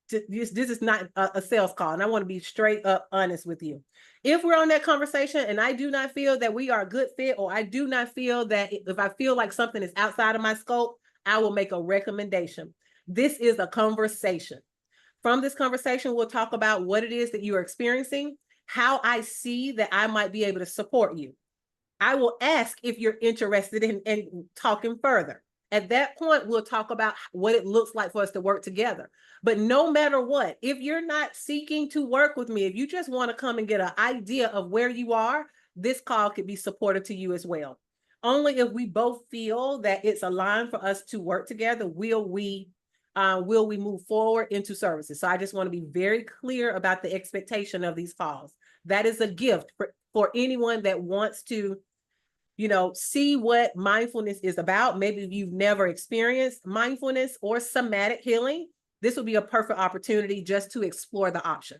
this is not a sales call. And I want to be straight up honest with you. If we're on that conversation and I do not feel that we are a good fit, or I do not feel that if I feel like something is outside of my scope, I will make a recommendation. This is a conversation. From this conversation, we'll talk about what it is that you are experiencing, how I see that I might be able to support you. I will ask if you're interested in talking further. At that point, we'll talk about what it looks like for us to work together. But no matter what, if you're not seeking to work with me, if you just want to come and get an idea of where you are, this call could be supportive to you as well. Only if we both feel that it's aligned for us to work together, will we move forward into services. So I just want to be very clear about the expectation of these calls. That is a gift for anyone that wants to see what mindfulness is about. Maybe if you've never experienced mindfulness or somatic healing, this would be a perfect opportunity just to explore the option.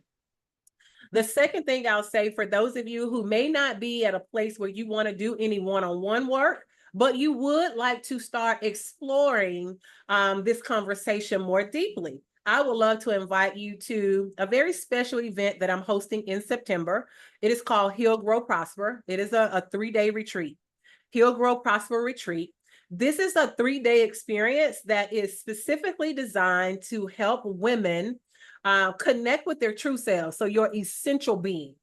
The second thing I'll say, for those of you who may not be at a place where you want to do any one-on-one work, but you would like to start exploring this conversation more deeply, I would love to invite you to a very special event that I'm hosting in September. It is called Heal, Grow, Prosper. It is a 3-day retreat. Heal, Grow, Prosper retreat. This is a 3-day experience that is specifically designed to help women connect with their true selves. So your essential being,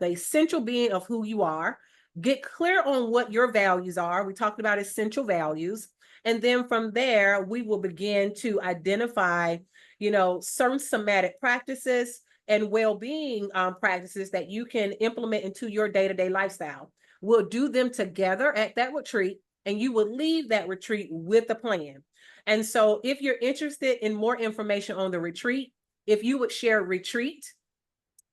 the essential being of who you are, get clear on what your values are. We talked about essential values. And then from there, we will begin to identify, certain somatic practices and well-being practices that you can implement into your day-to-day lifestyle. We'll do them together at that retreat, and you will leave that retreat with a plan. And so if you're interested in more information on the retreat, if you would share retreat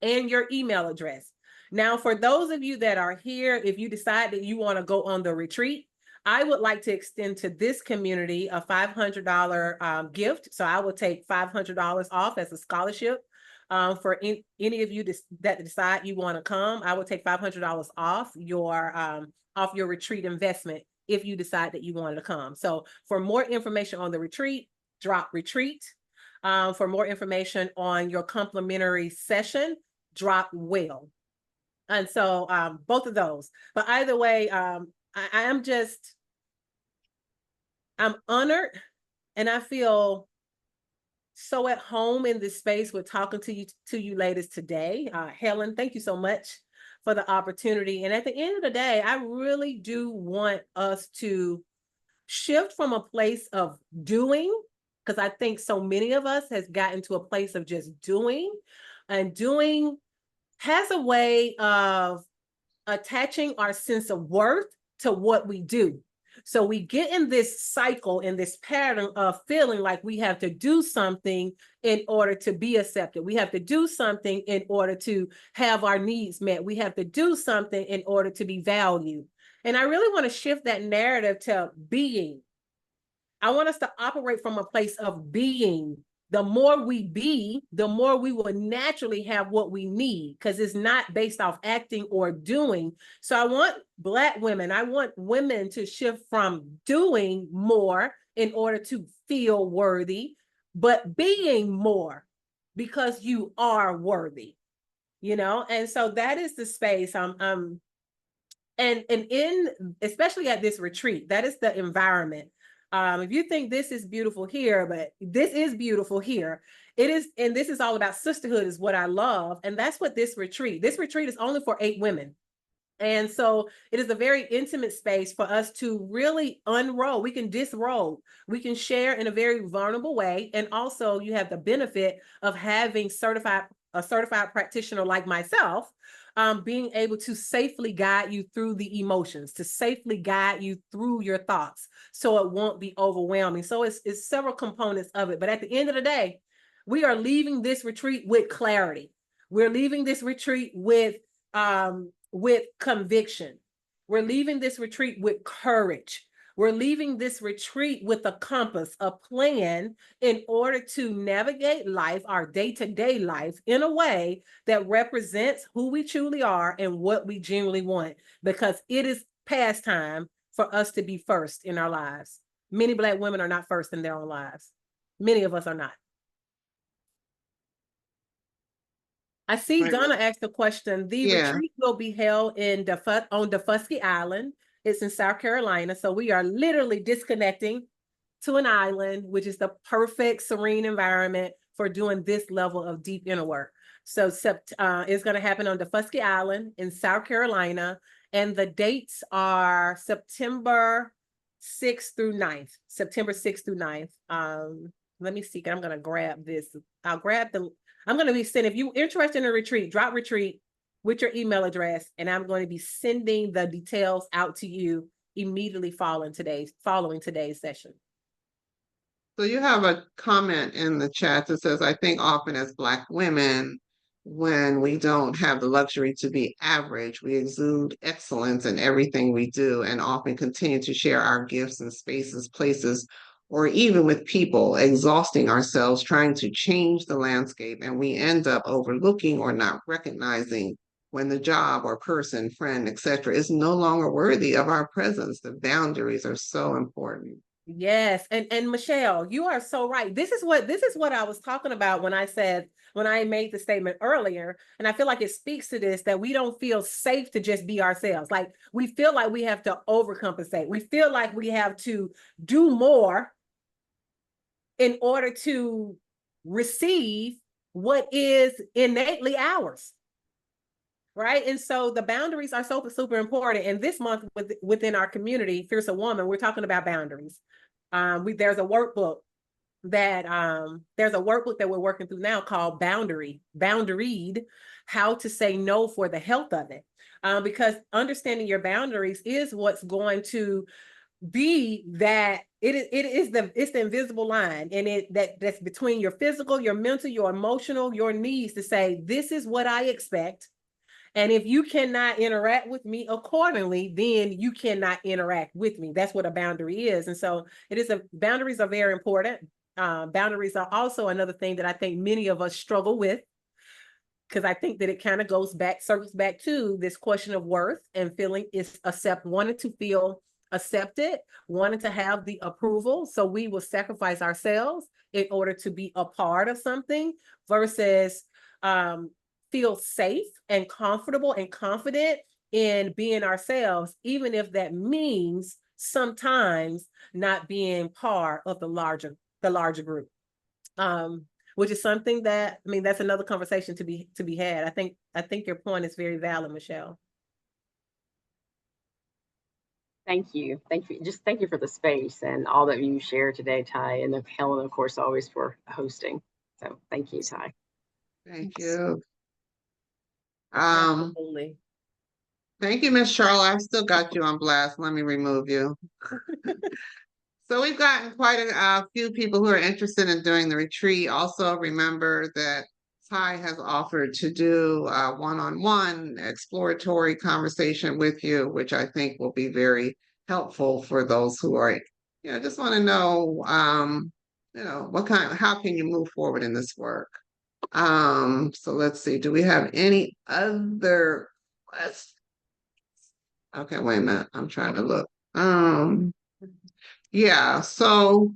and your email address. Now, for those of you that are here, if you decide that you want to go on the retreat, I would like to extend to this community a $500 gift. So I will take $500 off as a scholarship. For any of you that decide you want to come, I will take $500 off your retreat investment if you decide that you wanted to come. So for more information on the retreat, drop retreat. For more information on your complimentary session, drop well. And so both of those. But either way, I'm honored, and I feel so at home in this space. We're talking to you ladies today. Helen, thank you so much for the opportunity. And at the end of the day, I really do want us to shift from a place of doing, because I think so many of us has gotten to a place of just doing, and doing has a way of attaching our sense of worth to what we do. So we get in this cycle, in this pattern of feeling like we have to do something in order to be accepted. We have to do something in order to have our needs met. We have to do something in order to be valued. And I really want to shift that narrative to being. I want us to operate from a place of being. The more we be, the more we will naturally have what we need, because it's not based off acting or doing. So I want Black women, I want women to shift from doing more in order to feel worthy, but being more because you are worthy, you know? And so that is the space and in, especially at this retreat, that is the environment. If you think this is beautiful here, but this is beautiful here, it is, and this is all about sisterhood is what I love. And that's what this retreat is only for 8 women. And so it is a very intimate space for us to really unroll. We can disrobe. We can share in a very vulnerable way. And also you have the benefit of having a certified practitioner like myself, being able to safely guide you through the emotions, to safely guide you through your thoughts, so it won't be overwhelming. So it's several components of it. But at the end of the day, we are leaving this retreat with clarity. We're leaving this retreat with conviction. We're leaving this retreat with courage. We're leaving this retreat with a compass, a plan in order to navigate life, our day-to-day life, in a way that represents who we truly are and what we genuinely want, because it is past time for us to be first in our lives. Many Black women are not first in their own lives. Many of us are not. I see Right. Donna asked the question. The retreat will be held on Defusky Island. It's in South Carolina. So we are literally disconnecting to an island, which is the perfect serene environment for doing this level of deep inner work. So it's going to happen on Defusky Island in South Carolina. And the dates are September 6th through 9th. September 6th through 9th. Let me see. I'm going to grab this. I'm going to be sending, if you're interested in a retreat, drop retreat with your email address, and I'm going to be sending the details out to you immediately following today's session. So you have a comment in the chat that says, I think often as Black women, when we don't have the luxury to be average, we exude excellence in everything we do and often continue to share our gifts in spaces, places, or even with people, exhausting ourselves trying to change the landscape, and we end up overlooking or not recognizing when the job or person, friend, etc., is no longer worthy of our presence. The boundaries are so important. Yes, and Michelle, you are so right. This is what I was talking about when I made the statement earlier, and I feel like it speaks to this, that we don't feel safe to just be ourselves. Like, we feel like we have to overcompensate. We feel like we have to do more in order to receive what is innately ours. Right. And so the boundaries are super important. And this month within our community, Fierce a Woman, we're talking about boundaries. There's a workbook that we're working through now called Boundaried, how to say no for the health of it. Because understanding your boundaries is what's going to be that it's the invisible line, and that's between your physical, your mental, your emotional, your needs, to say, this is what I expect. And if you cannot interact with me accordingly, then you cannot interact with me. That's what a boundary is. And so boundaries are very important. Boundaries are also another thing that I think many of us struggle with, because I think that it kind of circles back to this question of worth and wanting to feel accepted, wanting to have the approval. So we will sacrifice ourselves in order to be a part of something, versus feel safe and comfortable and confident in being ourselves, even if that means sometimes not being part of the larger group. which is something that, I mean, that's another conversation to be had. I think your point is very valid, Michelle. Thank you. Thank you. Just thank you for the space and all that you shared today, Tye, and Helen, of course, always for hosting. So thank you, Tye. Thank you. Absolutely. Thank you, Miss Charlotte. I've still got you on blast. Let me remove you. So we've gotten quite a few people who are interested in doing the retreat. Also, remember that Tye has offered to do a one-on-one exploratory conversation with you, which I think will be very helpful for those who are, just want to know, how can you move forward in this work? So let's see. Do we have any other questions? Okay, wait a minute. I'm trying to look. Yeah, so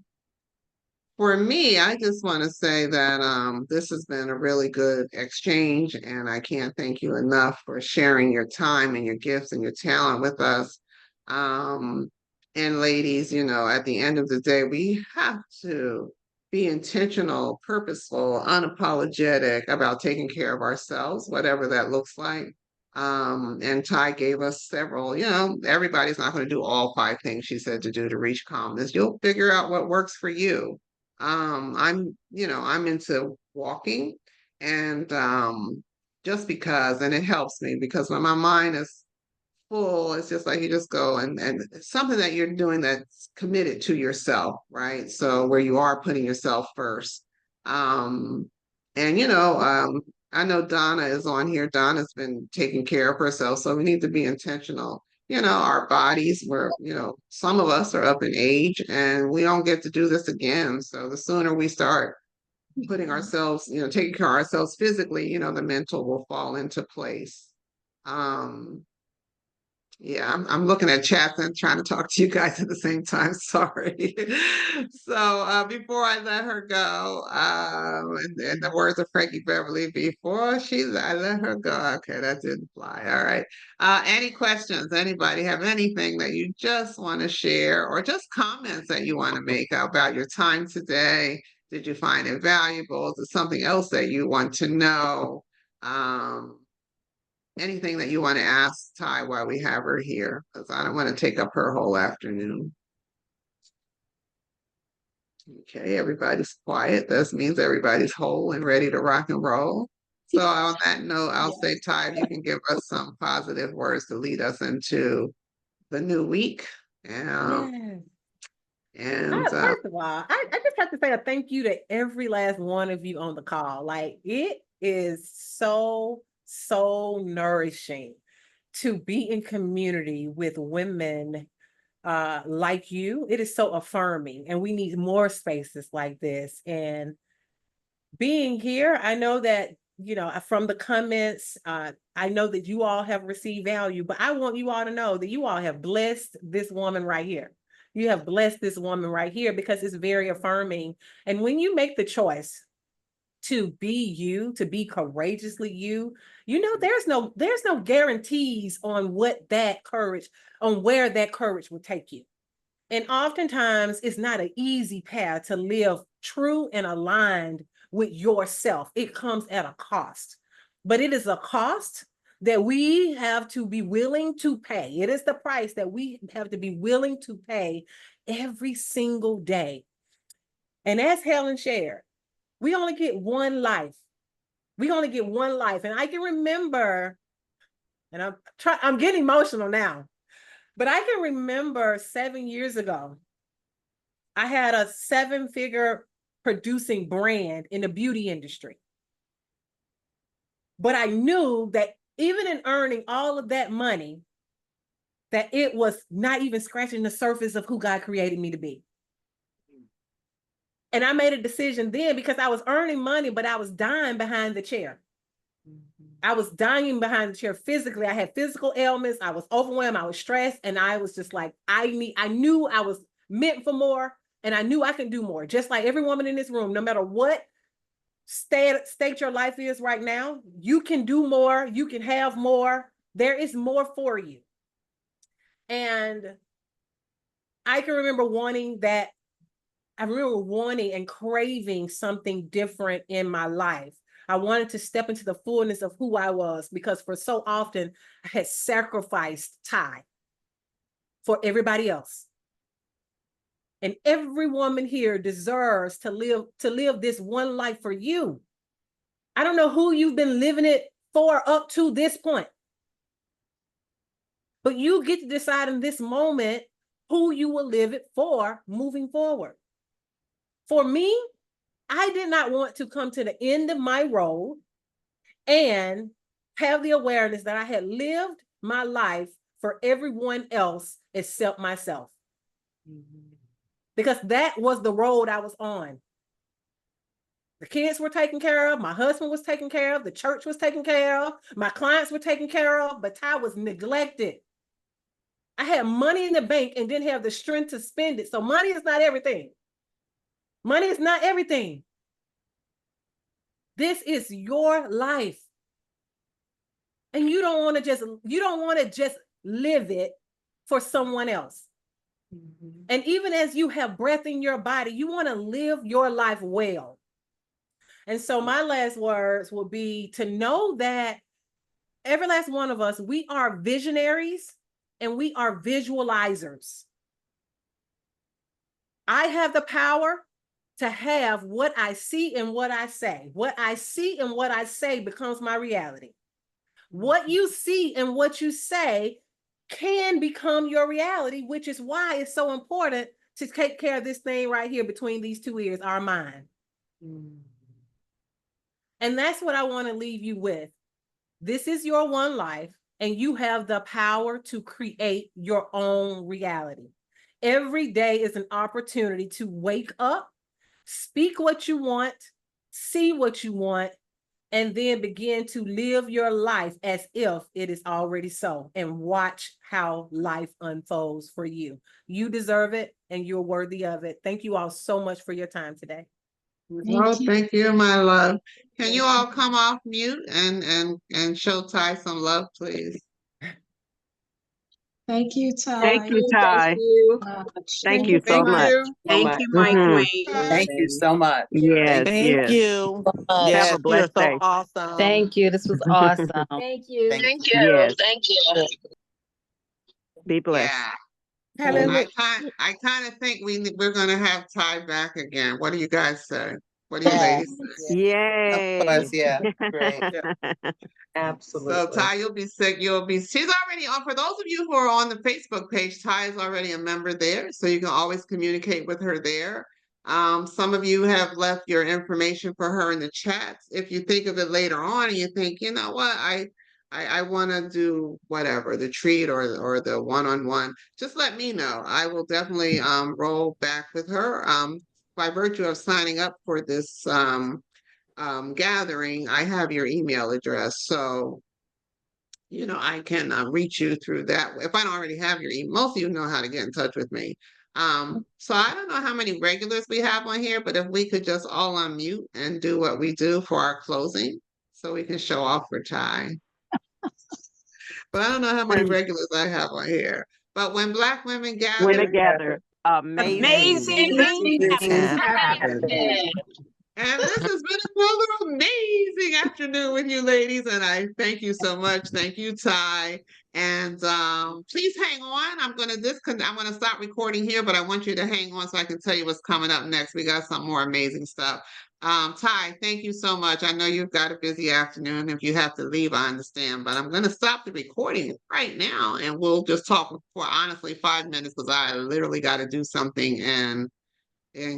for me, I just want to say that this has been a really good exchange, and I can't thank you enough for sharing your time and your gifts and your talent with us. And ladies, at the end of the day, we have to be intentional, purposeful, unapologetic about taking care of ourselves, whatever that looks like. And Tye gave us several, everybody's not going to do all 5 things she said to do to reach calmness. You'll figure out what works for you. I'm into walking, and just because, and it helps me because when my mind is full, it's just like you just go and it's something that you're doing that's committed to yourself, right? So where you are putting yourself first. And I know Donna is on here. Donna's been taking care of herself, so we need to be intentional. Our bodies were, some of us are up in age and we don't get to do this again. So the sooner we start putting ourselves, taking care of ourselves physically, the mental will fall into place. Yeah, I'm looking at chats and trying to talk to you guys at the same time. Sorry. So before I let her go, and the words of Frankie Beverly, I let her go. Okay, that didn't fly. All right. Any questions? Anybody have anything that you just want to share or just comments that you want to make about your time today? Did you find it valuable? Is there something else that you want to know? Anything that you want to ask Tye while we have her here, because I don't want to take up her whole afternoon. Okay, everybody's quiet. This means everybody's whole and ready to rock and roll. So on that note, I'll say, Tye, if you can give us some positive words to lead us into the new week. Yes. And first of all, I just have to say a thank you to every last one of you on the call. Like, it is so nourishing to be in community with women like you. It is so affirming, and we need more spaces like this. And being here, I know that, from the comments, I know that you all have received value, but I want you all to know that you all have blessed this woman right here. You have blessed this woman right here because it's very affirming. And when you make the choice to be you, to be courageously you, there's no guarantees on where that courage will take you. And oftentimes it's not an easy path to live true and aligned with yourself. It comes at a cost, but it is a cost that we have to be willing to pay. It is the price that we have to be willing to pay every single day. And as Helen shared, we only get one life. We only get one life. And I can remember, and I'm getting emotional now, but I can remember 7 years ago, I had a 7-figure producing brand in the beauty industry. But I knew that even in earning all of that money, that it was not even scratching the surface of who God created me to be. And I made a decision then because I was earning money, but I was dying behind the chair. I was dying behind the chair physically. I had physical ailments. I was overwhelmed. I was stressed. And I was just like, I knew I was meant for more, and I knew I can do more. Just like every woman in this room, no matter what state your life is right now, you can do more. You can have more. There is more for you. And I can remember wanting that. I remember wanting and craving something different in my life. I wanted to step into the fullness of who I was, because for so often I had sacrificed Tye for everybody else. And every woman here deserves to live this one life for you. I don't know who you've been living it for up to this point, but you get to decide in this moment who you will live it for moving forward. For me, I did not want to come to the end of my road and have the awareness that I had lived my life for everyone else except myself. Because that was the road I was on. The kids were taken care of, my husband was taken care of, the church was taken care of, my clients were taken care of, but Tye was neglected. I had money in the bank and didn't have the strength to spend it. So money is not everything. Money is not everything. This is your life. And you don't want to just live it for someone else. And even as you have breath in your body, you want to live your life well. And so my last words will be to know that every last one of us, we are visionaries and we are visualizers. I have the power to have what I see and what I say. What I see and what I say becomes my reality. What you see and what you say can become your reality, which is why it's so important to take care of this thing right here between these two ears, our mind. And that's what I want to leave you with. This is your one life, and you have the power to create your own reality. Every day is an opportunity to wake up, speak what you want, see what you want, and then begin to live your life as if it is already so, and watch how life unfolds for you. You deserve it, and you're worthy of it. Thank you all so much for your time today. Thank you, my love. Can you all come off mute and show Tye some love, please? Thank you, Tye. Thank you, Tye. Thank you so much. Thank you, my Mhm. queen. Thank you so much. Yes, Thank yes. you. Have Yes, a you're blessed so day. awesome. Thank you. This was awesome. Thank you. Thank Yes. Thank you. Be blessed. Yeah. Helen, I kind of think we're gonna have Tye back again. What do you guys say? What do you ladies say? Yay. Of course, yeah. Great. Absolutely. So Tye, you'll be sick. She's already on. For those of you who are on the Facebook page, Tye is already a member there, so you can always communicate with her there. Some of you have left your information for her in the chats. If you think of it later on and you think, you know what, I want to do whatever, the treat or the one-on-one, just let me know. I will definitely roll back with her. By virtue of signing up for this gathering, I have your email address. So, you know, I can reach you through that. If I don't already have your email, most of you know how to get in touch with me. So I don't know how many regulars we have on here, but if we could just all unmute and do what we do for our closing, so we can show off for Tye. But I don't know how many regulars I have on here. But when Black women gather, When together, amazing. Amazing. happen. and this has been another amazing afternoon with you ladies, and I thank you so much. Thank you, Tye. And please hang on. I'm gonna stop recording here, but I want you to hang on so I can tell you what's coming up next. We got some more amazing stuff. Tye, thank you so much. I know you've got a busy afternoon. If you have to leave, I understand, but I'm gonna stop the recording right now, and we'll just talk for honestly 5 minutes, because I literally got to do something and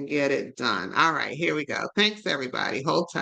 get it done. All right, here we go. Thanks, everybody. Hold tight.